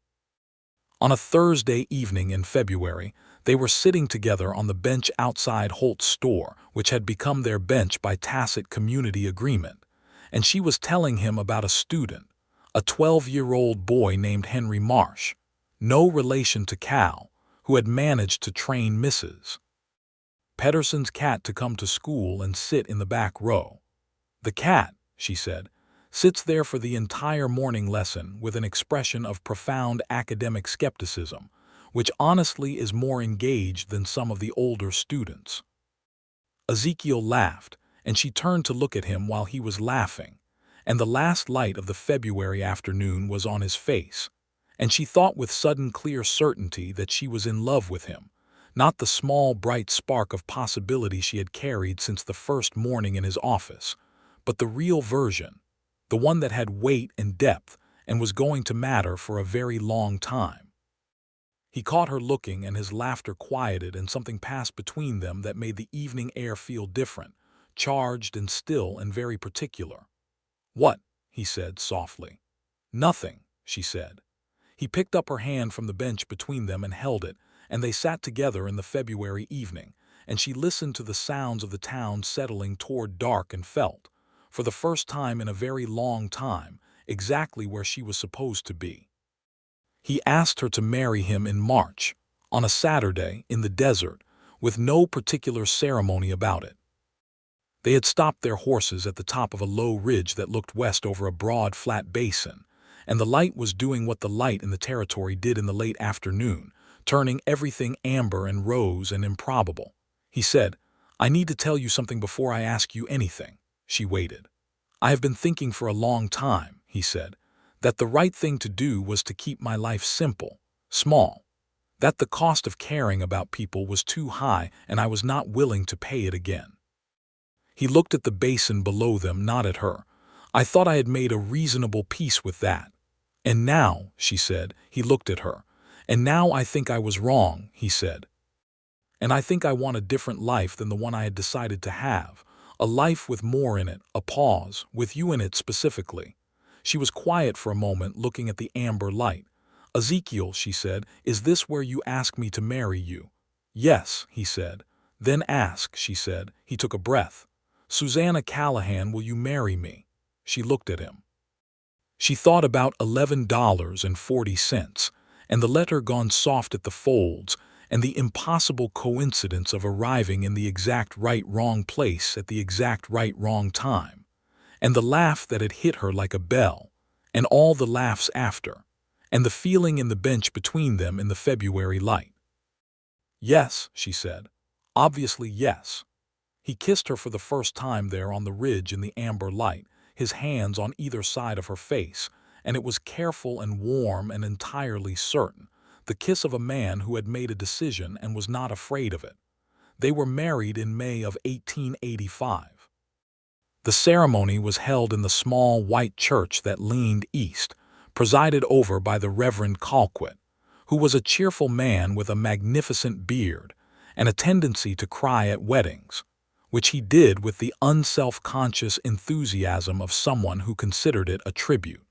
On a Thursday evening in February, they were sitting together on the bench outside Holt's store, which had become their bench by tacit community agreement, and she was telling him about a student, a 12-year-old boy named Henry Marsh, no relation to Cal, who had managed to train Mrs. Pedersen's cat to come to school and sit in the back row. The cat, she said, sits there for the entire morning lesson with an expression of profound academic skepticism, which honestly is more engaged than some of the older students. Ezekiel laughed, and she turned to look at him while he was laughing, and the last light of the February afternoon was on his face, and she thought with sudden clear certainty that she was in love with him, not the small bright spark of possibility she had carried since the first morning in his office, but the real version, the one that had weight and depth and was going to matter for a very long time. He caught her looking, and his laughter quieted, and something passed between them that made the evening air feel different, charged and still and very particular. "What?" he said softly. "Nothing," she said. He picked up her hand from the bench between them and held it, and they sat together in the February evening, and she listened to the sounds of the town settling toward dark and felt, for the first time in a very long time, exactly where she was supposed to be. He asked her to marry him in March, on a Saturday, in the desert, with no particular ceremony about it. They had stopped their horses at the top of a low ridge that looked west over a broad, flat basin, and the light was doing what the light in the territory did in the late afternoon, turning everything amber and rose and improbable. He said, "I need to tell you something before I ask you anything." She waited. "I have been thinking for a long time," he said, "that the right thing to do was to keep my life simple, small, that the cost of caring about people was too high and I was not willing to pay it again." He looked at the basin below them, not at her. "I thought I had made a reasonable peace with that. And now," she said, he looked at her. "And now I think I was wrong," he said. "And I think I want a different life than the one I had decided to have, a life with more in it, a pause, with you in it specifically." She was quiet for a moment, looking at the amber light. "Ezekiel," she said, "is this where you ask me to marry you?" "Yes," he said. "Then ask," she said. He took a breath. "Susanna Callahan, will you marry me?" She looked at him. She thought about $11.40, and the letter gone soft at the folds, and the impossible coincidence of arriving in the exact right-wrong place at the exact right-wrong time, and the laugh that had hit her like a bell, and all the laughs after, and the feeling in the bench between them in the February light. "Yes," she said. "Obviously yes." He kissed her for the first time there on the ridge in the amber light, his hands on either side of her face, and it was careful and warm and entirely certain, the kiss of a man who had made a decision and was not afraid of it. They were married in May of 1885. The ceremony was held in the small white church that leaned east, presided over by the Reverend Colquitt, who was a cheerful man with a magnificent beard and a tendency to cry at weddings, which he did with the unself-conscious enthusiasm of someone who considered it a tribute.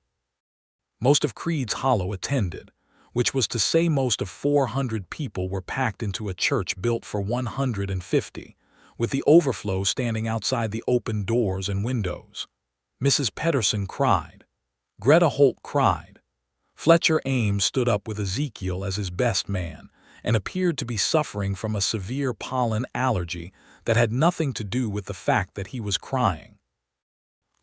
Most of Creed's Hollow attended, which was to say most of 400 people were packed into a church built for 150, with the overflow standing outside the open doors and windows. Mrs. Pedersen cried. Greta Holt cried. Fletcher Ames stood up with Ezekiel as his best man and appeared to be suffering from a severe pollen allergy that had nothing to do with the fact that he was crying.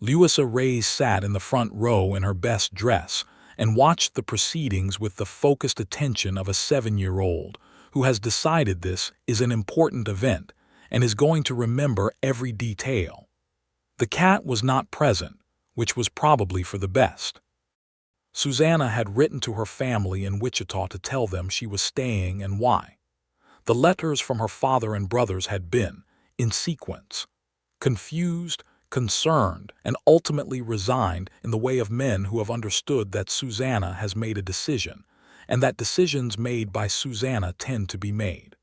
Louisa Reyes sat in the front row in her best dress and watched the proceedings with the focused attention of a 7-year-old who has decided this is an important event and is going to remember every detail. The cat was not present, which was probably for the best. Susanna had written to her family in Wichita to tell them she was staying and why. The letters from her father and brothers had been, in sequence, confused, concerned, and ultimately resigned in the way of men who have understood that Susanna has made a decision, and that decisions made by Susanna tend to be made.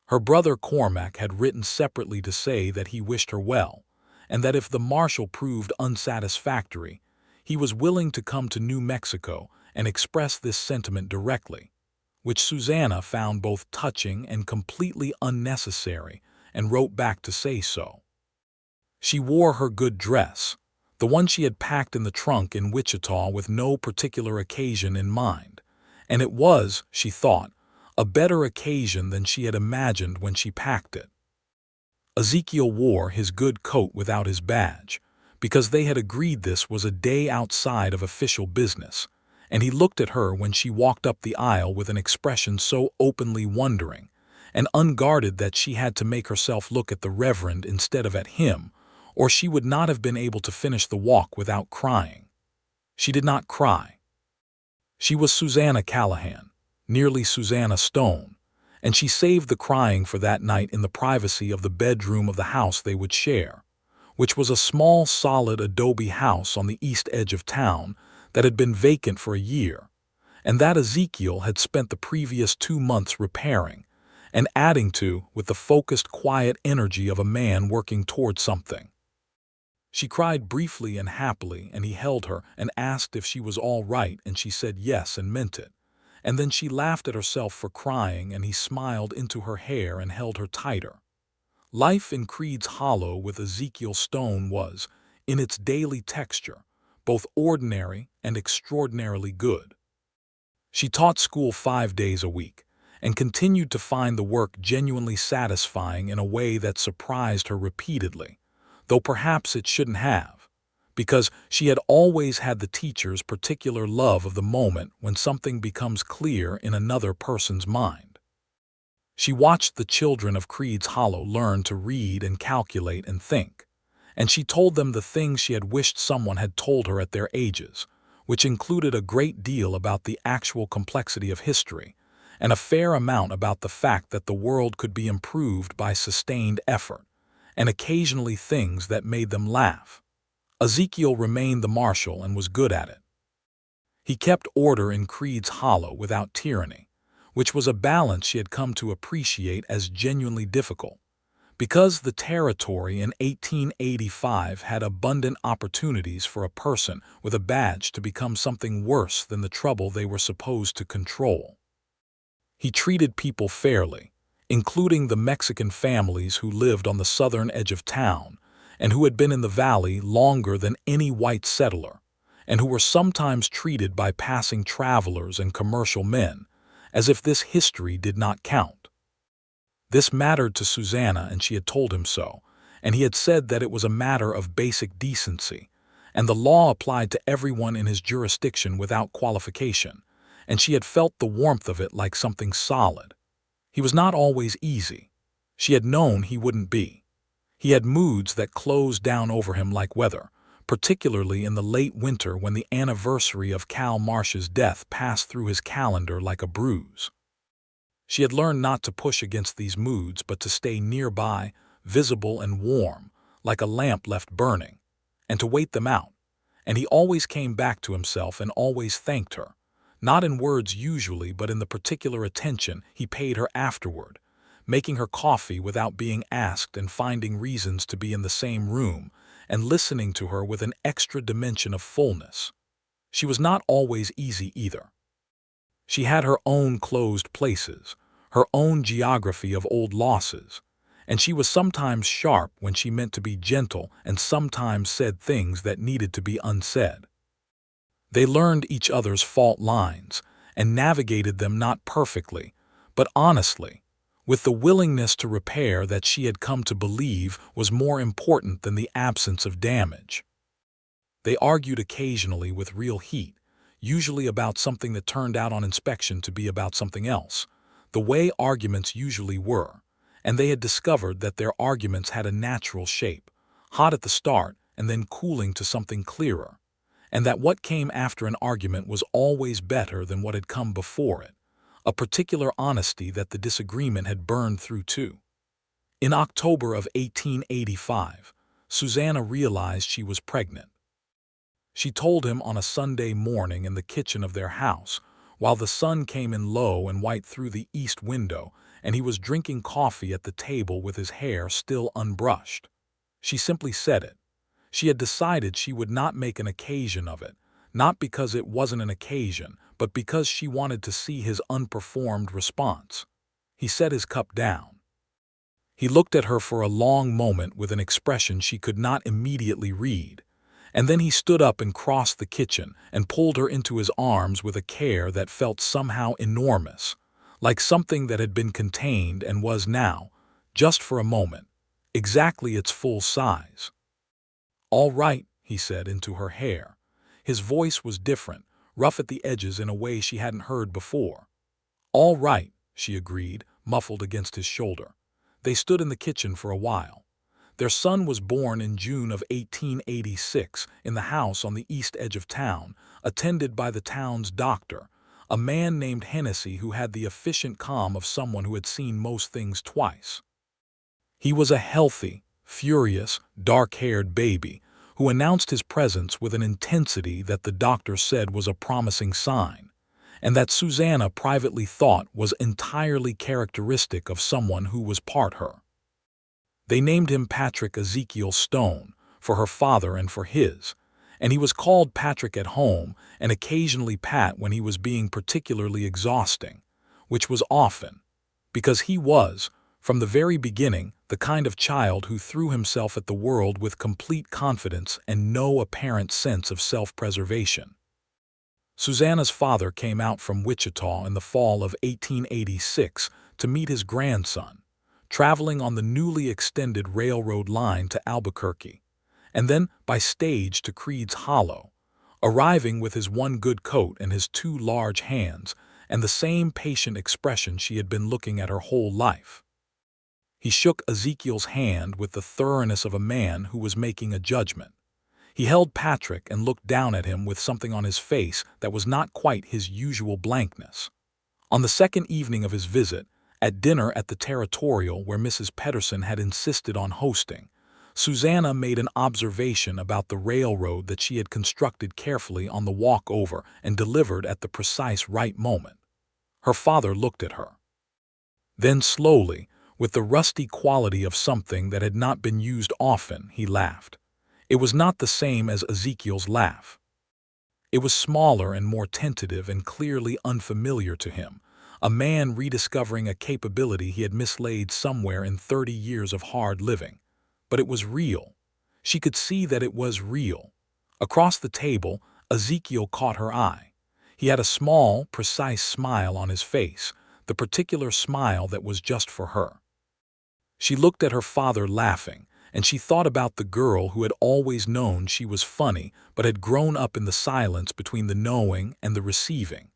Her brother Cormac had written separately to say that he wished her well, and that if the Marshal proved unsatisfactory, he was willing to come to New Mexico and express this sentiment directly, which Susanna found both touching and completely unnecessary, and wrote back to say so. She wore her good dress, the one she had packed in the trunk in Wichita with no particular occasion in mind, and it was, she thought, a better occasion than she had imagined when she packed it. Ezekiel wore his good coat without his badge, because they had agreed this was a day outside of official business, and he looked at her when she walked up the aisle with an expression so openly wondering and unguarded that she had to make herself look at the Reverend instead of at him, or she would not have been able to finish the walk without crying. She did not cry. She was Susanna Callahan, nearly Susanna Stone, and she saved the crying for that night in the privacy of the bedroom of the house they would share, which was a small solid adobe house on the east edge of town that had been vacant for a year, and that Ezekiel had spent the previous 2 months repairing and adding to with the focused, quiet energy of a man working toward something. She cried briefly and happily, and he held her and asked if she was all right, and she said yes and meant it. And then she laughed at herself for crying, and he smiled into her hair and held her tighter. Life in Creed's Hollow with Ezekiel Stone was, in its daily texture, both ordinary and extraordinarily good. She taught school 5 days a week, and continued to find the work genuinely satisfying in a way that surprised her repeatedly, though perhaps it shouldn't have, because she had always had the teacher's particular love of the moment when something becomes clear in another person's mind. She watched the children of Creed's Hollow learn to read and calculate and think, and she told them the things she had wished someone had told her at their ages, which included a great deal about the actual complexity of history, and a fair amount about the fact that the world could be improved by sustained effort, and occasionally things that made them laugh. Ezekiel remained the Marshal and was good at it. He kept order in Creed's Hollow without tyranny, which was a balance she had come to appreciate as genuinely difficult, because the territory in 1885 had abundant opportunities for a person with a badge to become something worse than the trouble they were supposed to control. He treated people fairly, including the Mexican families who lived on the southern edge of town and who had been in the valley longer than any white settler, and who were sometimes treated by passing travelers and commercial men as if this history did not count. This mattered to Susanna, and she had told him so, and he had said that it was a matter of basic decency, and the law applied to everyone in his jurisdiction without qualification, and she had felt the warmth of it like something solid. He was not always easy. She had known he wouldn't be. He had moods that closed down over him like weather, particularly in the late winter when the anniversary of Marsh's death passed through his calendar like a bruise. She had learned not to push against these moods but to stay nearby, visible and warm, like a lamp left burning, and to wait them out. And he always came back to himself and always thanked her, not in words usually but in the particular attention he paid her afterward, making her coffee without being asked and finding reasons to be in the same room, and listening to her with an extra dimension of fullness. She was not always easy either. She had her own closed places, her own geography of old losses, and she was sometimes sharp when she meant to be gentle and sometimes said things that needed to be unsaid. They learned each other's fault lines and navigated them not perfectly, but honestly, with the willingness to repair that she had come to believe was more important than the absence of damage. They argued occasionally with real heat, usually about something that turned out on inspection to be about something else, the way arguments usually were, and they had discovered that their arguments had a natural shape, hot at the start and then cooling to something clearer, and that what came after an argument was always better than what had come before it, a particular honesty that the disagreement had burned through too. In October of 1885, Susanna realized she was pregnant. She told him on a Sunday morning in the kitchen of their house, while the sun came in low and white through the east window, and he was drinking coffee at the table with his hair still unbrushed. She simply said it. She had decided she would not make an occasion of it, not because it wasn't an occasion, but because she wanted to see his unperformed response. He set his cup down. He looked at her for a long moment with an expression she could not immediately read, and then he stood up and crossed the kitchen and pulled her into his arms with a care that felt somehow enormous, like something that had been contained and was now, just for a moment, exactly its full size. "All right," he said into her hair. His voice was different, rough at the edges in a way she hadn't heard before. "All right," she agreed, muffled against his shoulder. They stood in the kitchen for a while. Their son was born in June of 1886 in the house on the east edge of town, attended by the town's doctor, a man named Hennessy who had the efficient calm of someone who had seen most things twice. He was a healthy, furious, dark-haired baby who announced his presence with an intensity that the doctor said was a promising sign, and that Susanna privately thought was entirely characteristic of someone who was part her. They named him Patrick Ezekiel Stone, for her father and for his, and he was called Patrick at home and occasionally Pat when he was being particularly exhausting, which was often, because he was, from the very beginning, the kind of child who threw himself at the world with complete confidence and no apparent sense of self-preservation. Susanna's father came out from Wichita in the fall of 1886 to meet his grandson, traveling on the newly extended railroad line to Albuquerque, and then by stage to Creed's Hollow, arriving with his one good coat and his two large hands and the same patient expression she had been looking at her whole life. He shook Ezekiel's hand with the thoroughness of a man who was making a judgment. He held Patrick and looked down at him with something on his face that was not quite his usual blankness. On the second evening of his visit, at dinner at the Territorial where Mrs. Pedersen had insisted on hosting, Susanna made an observation about the railroad that she had constructed carefully on the walk over and delivered at the precise right moment. Her father looked at her. Then slowly, with the rusty quality of something that had not been used often, he laughed. It was not the same as Ezekiel's laugh. It was smaller and more tentative and clearly unfamiliar to him, a man rediscovering a capability he had mislaid somewhere in 30 years of hard living. But it was real. She could see that it was real. Across the table, Ezekiel caught her eye. He had a small, precise smile on his face, the particular smile that was just for her. She looked at her father laughing, and she thought about the girl who had always known she was funny but had grown up in the silence between the knowing and the receiving.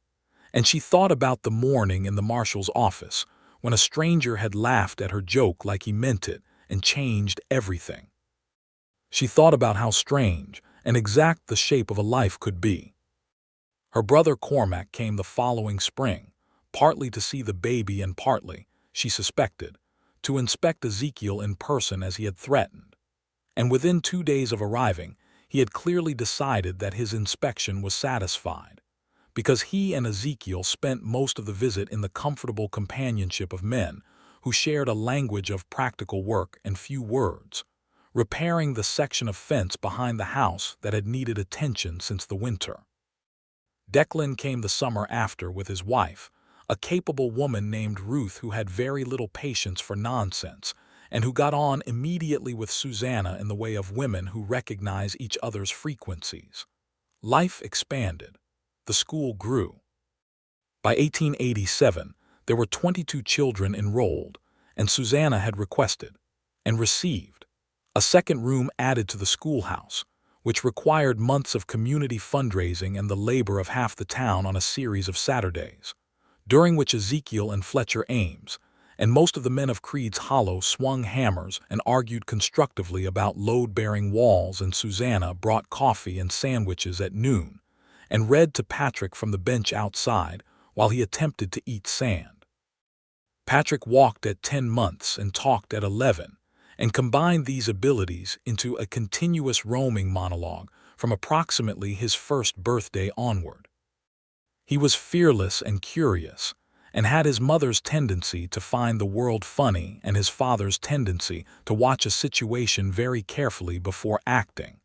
And she thought about the morning in the Marshal's office, when a stranger had laughed at her joke like he meant it, and changed everything. She thought about how strange and exact the shape of a life could be. Her brother Cormac came the following spring, partly to see the baby and partly, she suspected, to inspect Ezekiel in person as he had threatened. And within 2 days of arriving, he had clearly decided that his inspection was satisfied, because he and Ezekiel spent most of the visit in the comfortable companionship of men who shared a language of practical work and few words, repairing the section of fence behind the house that had needed attention since the winter. Declan came the summer after with his wife, a capable woman named Ruth who had very little patience for nonsense and who got on immediately with Susanna in the way of women who recognize each other's frequencies. Life expanded. The school grew. By 1887, there were 22 children enrolled, and Susanna had requested, and received, a second room added to the schoolhouse, which required months of community fundraising and the labor of half the town on a series of Saturdays, during which Ezekiel and Fletcher Ames, and most of the men of Creed's Hollow swung hammers and argued constructively about load-bearing walls, and Susanna brought coffee and sandwiches at noon and read to Patrick from the bench outside while he attempted to eat sand. Patrick walked at 10 months and talked at 11, and combined these abilities into a continuous roaming monologue from approximately his first birthday onward. He was fearless and curious, and had his mother's tendency to find the world funny and his father's tendency to watch a situation very carefully before acting,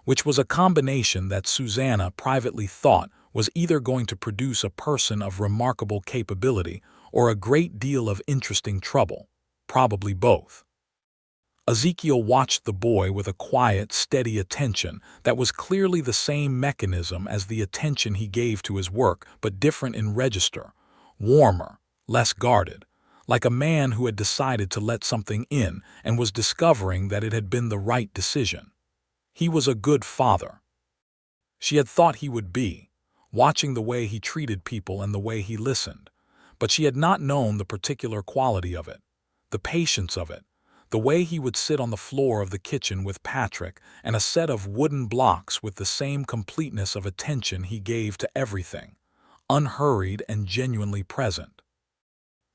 which was a combination that Susanna privately thought was either going to produce a person of remarkable capability or a great deal of interesting trouble, probably both. Ezekiel watched the boy with a quiet, steady attention that was clearly the same mechanism as the attention he gave to his work, but different in register, warmer, less guarded, like a man who had decided to let something in and was discovering that it had been the right decision. He was a good father. She had thought he would be, watching the way he treated people and the way he listened, but she had not known the particular quality of it, the patience of it, the way he would sit on the floor of the kitchen with Patrick and a set of wooden blocks with the same completeness of attention he gave to everything, unhurried and genuinely present.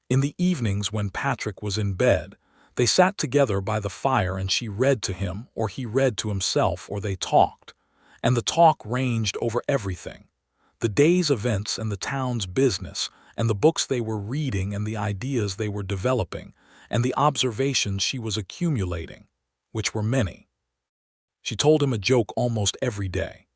In the evenings when Patrick was in bed, they sat together by the fire and she read to him or he read to himself or they talked, and the talk ranged over everything, the day's events and the town's business and the books they were reading and the ideas they were developing, and the observations she was accumulating, which were many. She told him a joke almost every day.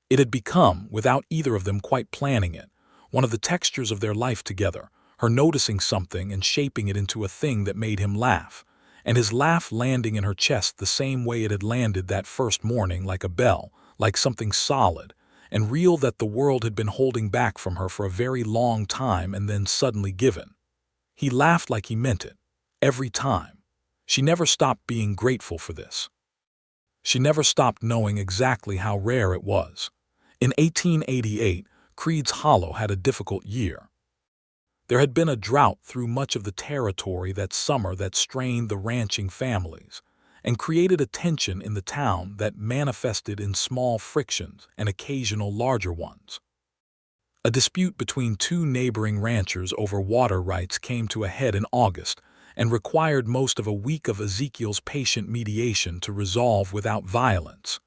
It had become, without either of them quite planning it, one of the textures of their life together, her noticing something and shaping it into a thing that made him laugh, and his laugh landing in her chest the same way it had landed that first morning, like a bell, like something solid and real that the world had been holding back from her for a very long time and then suddenly given. He laughed like he meant it. Every time. She never stopped being grateful for this. She never stopped knowing exactly how rare it was. In 1888, Creed's Hollow had a difficult year. There had been a drought through much of the territory that summer that strained the ranching families and created a tension in the town that manifested in small frictions and occasional larger ones. A dispute between two neighboring ranchers over water rights came to a head in August and required most of a week of Ezekiel's patient mediation to resolve without violence,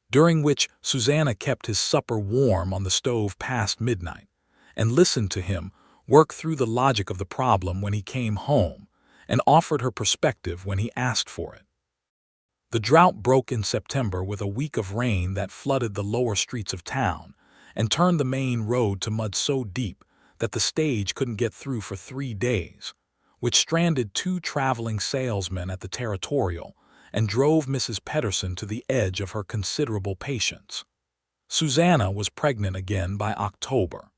during which Susanna kept his supper warm on the stove past midnight and listened to him work through the logic of the problem when he came home and offered her perspective when he asked for it. The drought broke in September with a week of rain that flooded the lower streets of town and turned the main road to mud so deep that the stage couldn't get through for 3 days, which stranded 2 traveling salesmen at the Territorial and drove Mrs. Pedersen to the edge of her considerable patience. Susanna was pregnant again by October.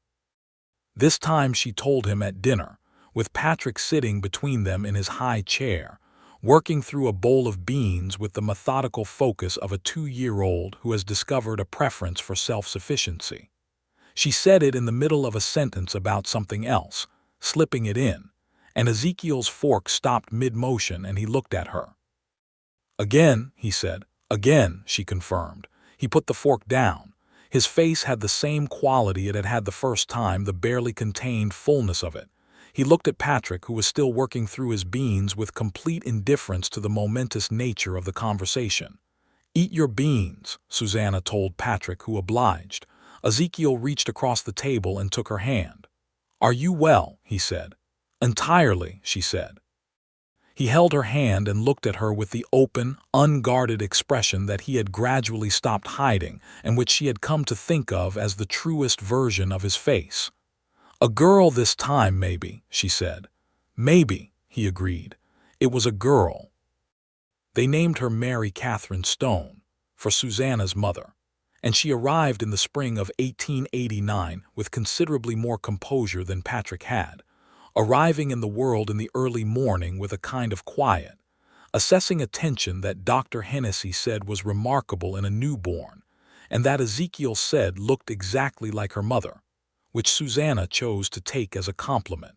This time she told him at dinner, with Patrick sitting between them in his high chair, working through a bowl of beans with the methodical focus of a 2-year-old who has discovered a preference for self-sufficiency. She said it in the middle of a sentence about something else, slipping it in, and Ezekiel's fork stopped mid-motion and he looked at her. "Again," he said. "Again," she confirmed. He put the fork down. His face had the same quality it had had the first time, the barely contained fullness of it. He looked at Patrick, who was still working through his beans with complete indifference to the momentous nature of the conversation. "Eat your beans," Susanna told Patrick, who obliged. Ezekiel reached across the table and took her hand. "Are you well?" he said. "Entirely," she said. He held her hand and looked at her with the open, unguarded expression that he had gradually stopped hiding and which she had come to think of as the truest version of his face. "A girl this time, maybe," she said. "Maybe," he agreed. It was a girl. They named her Mary Catherine Stone, for Susanna's mother, and she arrived in the spring of 1889 with considerably more composure than Patrick had, arriving in the world in the early morning with a kind of quiet, assessing attention that Dr. Hennessy said was remarkable in a newborn, and that Ezekiel said looked exactly like her mother, which Susanna chose to take as a compliment.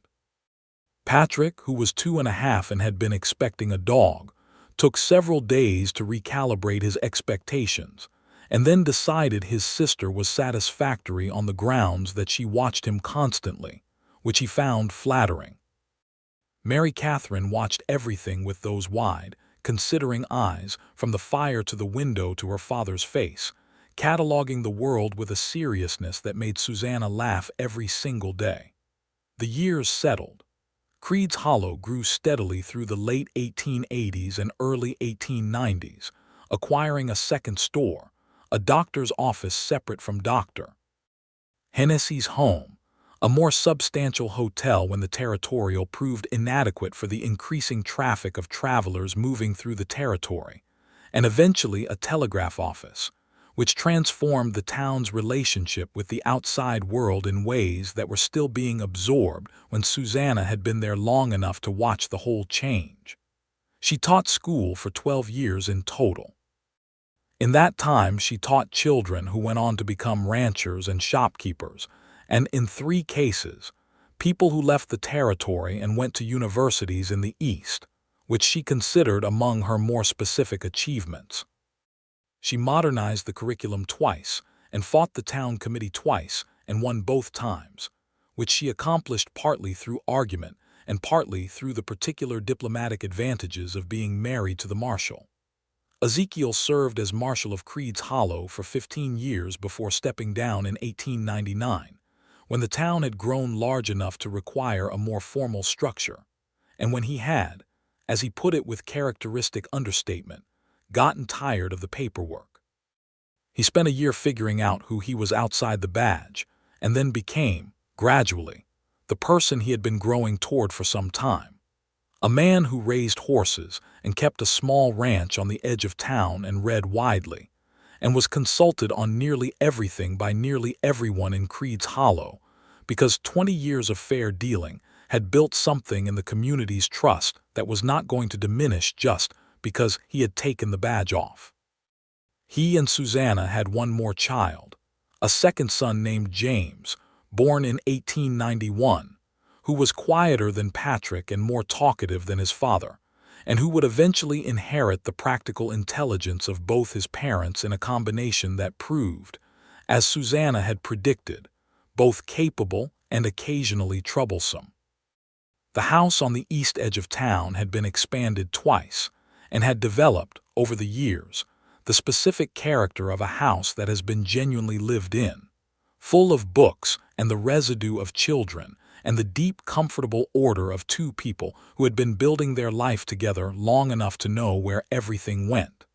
Patrick, who was 2.5 and had been expecting a dog, took several days to recalibrate his expectations, and then decided his sister was satisfactory on the grounds that she watched him constantly, which he found flattering. Mary Catherine watched everything with those wide, considering eyes, from the fire to the window to her father's face, cataloging the world with a seriousness that made Susanna laugh every single day. The years settled. Creed's Hollow grew steadily through the late 1880s and early 1890s, acquiring a second store, a doctor's office separate from Dr. Hennessy's home, a more substantial hotel when the territorial proved inadequate for the increasing traffic of travelers moving through the territory, and eventually a telegraph office, which transformed the town's relationship with the outside world in ways that were still being absorbed when Susanna had been there long enough to watch the whole change. She taught school for 12 years in total. In that time, she taught children who went on to become ranchers and shopkeepers, and in 3 cases, people who left the territory and went to universities in the East, which she considered among her more specific achievements. She modernized the curriculum twice and fought the town committee twice and won both times, which she accomplished partly through argument and partly through the particular diplomatic advantages of being married to the Marshal. Ezekiel served as Marshal of Creed's Hollow for 15 years before stepping down in 1899, when the town had grown large enough to require a more formal structure, and when he had, as he put it with characteristic understatement, gotten tired of the paperwork. He spent a year figuring out who he was outside the badge, and then became, gradually, the person he had been growing toward for some time. A man who raised horses and kept a small ranch on the edge of town and read widely, and was consulted on nearly everything by nearly everyone in Creed's Hollow, because 20 years of fair dealing had built something in the community's trust that was not going to diminish just because he had taken the badge off. He and Susanna had one more child, a second son named James, born in 1891, who was quieter than Patrick and more talkative than his father, and who would eventually inherit the practical intelligence of both his parents in a combination that proved, as Susanna had predicted, both capable and occasionally troublesome. The house on the east edge of town had been expanded twice, and had developed, over the years, the specific character of a house that has been genuinely lived in, full of books and the residue of children, and the deep, comfortable order of 2 people who had been building their life together long enough to know where everything went.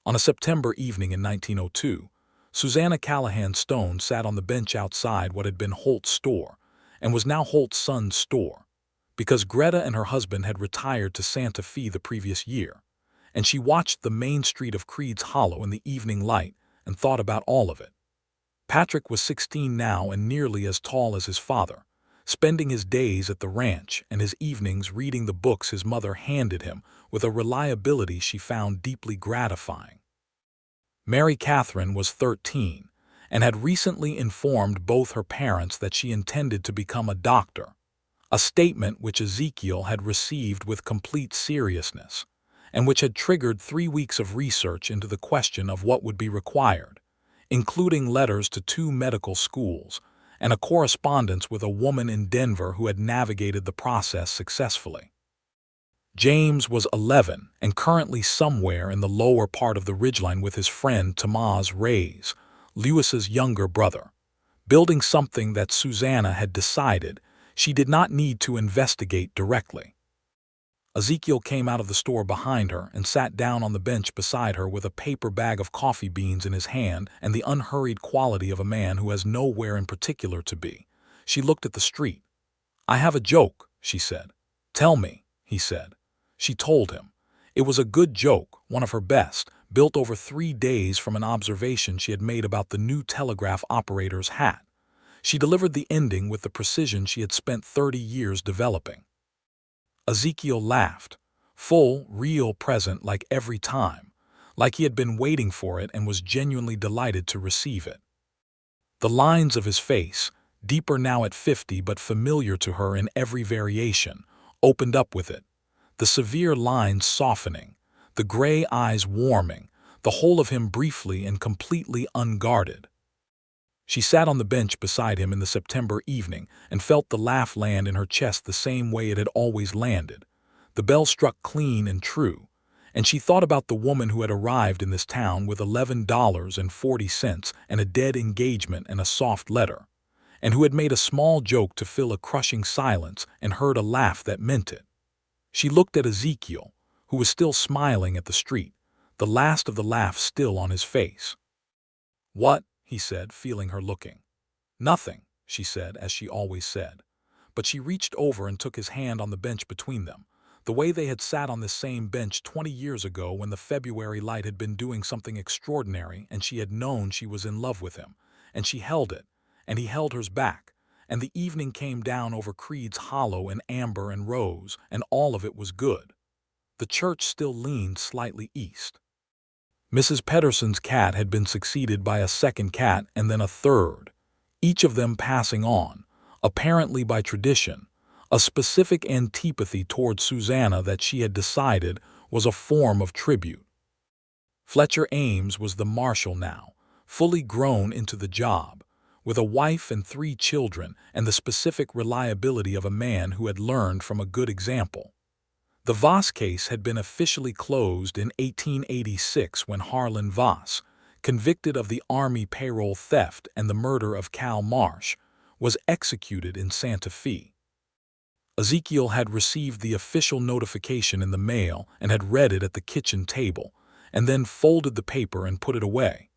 On a September evening in 1902, Susanna Callahan Stone sat on the bench outside what had been Holt's store, and was now Holt's son's store, because Greta and her husband had retired to Santa Fe the previous year, and she watched the main street of Creed's Hollow in the evening light and thought about all of it. Patrick was 16 now and nearly as tall as his father, spending his days at the ranch and his evenings reading the books his mother handed him with a reliability she found deeply gratifying. Mary Catherine was 13 and had recently informed both her parents that she intended to become a doctor, a statement which Ezekiel had received with complete seriousness, and which had triggered 3 weeks of research into the question of what would be required, including letters to 2 medical schools and a correspondence with a woman in Denver who had navigated the process successfully. James was 11 and currently somewhere in the lower part of the ridgeline with his friend Tomas Reyes, Lewis's younger brother, building something that Susanna had decided she did not need to investigate directly. Ezekiel came out of the store behind her and sat down on the bench beside her with a paper bag of coffee beans in his hand and the unhurried quality of a man who has nowhere in particular to be. She looked at the street. "I have a joke," she said. "Tell me," he said. She told him. It was a good joke, one of her best, built over 3 days from an observation she had made about the new telegraph operator's hat. She delivered the ending with the precision she had spent 30 years developing. Ezekiel laughed, full, real, present like every time, like he had been waiting for it and was genuinely delighted to receive it. The lines of his face, deeper now at 50 but familiar to her in every variation, opened up with it, the severe lines softening, the gray eyes warming, the whole of him briefly and completely unguarded. She sat on the bench beside him in the September evening and felt the laugh land in her chest the same way it had always landed. The bell struck clean and true, and she thought about the woman who had arrived in this town with $11.40 and a dead engagement and a soft letter, and who had made a small joke to fill a crushing silence and heard a laugh that meant it. She looked at Ezekiel, who was still smiling at the street, the last of the laugh still on his face. "What?" he said, feeling her looking. "Nothing," she said, as she always said. But she reached over and took his hand on the bench between them, the way they had sat on this same bench 20 years ago when the February light had been doing something extraordinary and she had known she was in love with him, and she held it, and he held hers back, and the evening came down over Creed's Hollow in amber and rose, and all of it was good. The church still leaned slightly east. Mrs. Pedersen's cat had been succeeded by a second cat and then a third, each of them passing on, apparently by tradition, a specific antipathy toward Susanna that she had decided was a form of tribute. Fletcher Ames was the Marshal now, fully grown into the job, with a wife and 3 children and the specific reliability of a man who had learned from a good example. The Voss case had been officially closed in 1886 when Harlan Voss, convicted of the Army payroll theft and the murder of Cal Marsh, was executed in Santa Fe. Ezekiel had received the official notification in the mail and had read it at the kitchen table, and then folded the paper and put it away.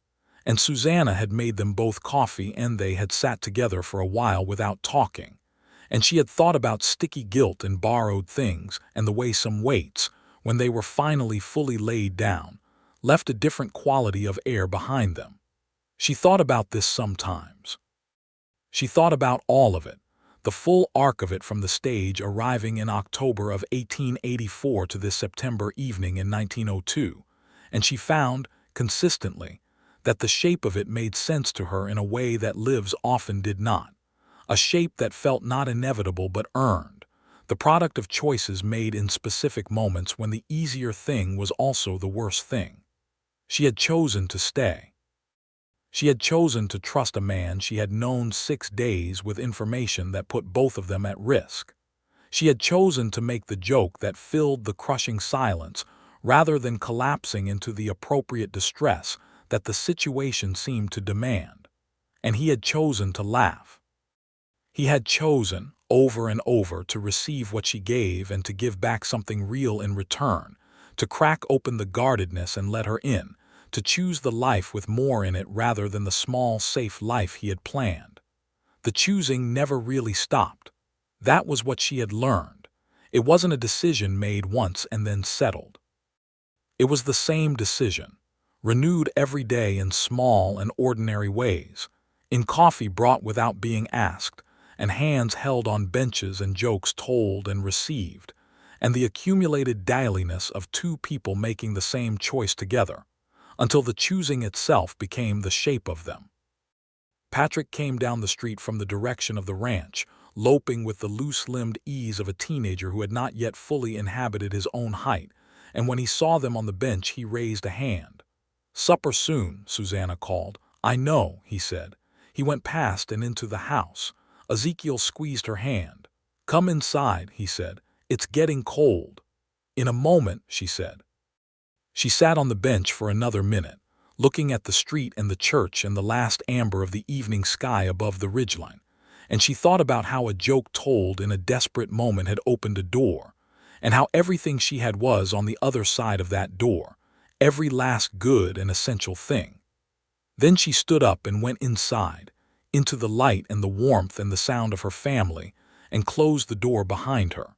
And Susanna had made them both coffee and they had sat together for a while without talking. And she had thought about sticky guilt and borrowed things and the way some weights, when they were finally fully laid down, left a different quality of air behind them. She thought about this sometimes. She thought about all of it, the full arc of it from the stage arriving in October of 1884 to this September evening in 1902, and she found, consistently, that the shape of it made sense to her in a way that lives often did not, a shape that felt not inevitable but earned, the product of choices made in specific moments when the easier thing was also the worst thing. She had chosen to stay. She had chosen to trust a man she had known 6 days with information that put both of them at risk. She had chosen to make the joke that filled the crushing silence rather than collapsing into the appropriate distress that the situation seemed to demand. And he had chosen to laugh. He had chosen, over and over, to receive what she gave and to give back something real in return, to crack open the guardedness and let her in, to choose the life with more in it rather than the small, safe life he had planned. The choosing never really stopped. That was what she had learned. It wasn't a decision made once and then settled. It was the same decision, renewed every day in small and ordinary ways, in coffee brought without being asked, and hands held on benches and jokes told and received, and the accumulated dailiness of 2 people making the same choice together, until the choosing itself became the shape of them. Patrick came down the street from the direction of the ranch, loping with the loose-limbed ease of a teenager who had not yet fully inhabited his own height, and when he saw them on the bench he raised a hand. "Supper soon," Susanna called. "I know," he said. He went past and into the house. Ezekiel squeezed her hand. "Come inside," he said. "It's getting cold." "In a moment," she said. She sat on the bench for another minute, looking at the street and the church and the last amber of the evening sky above the ridgeline, and she thought about how a joke told in a desperate moment had opened a door, and how everything she had was on the other side of that door, every last good and essential thing. Then she stood up and went inside, into the light and the warmth and the sound of her family, and closed the door behind her.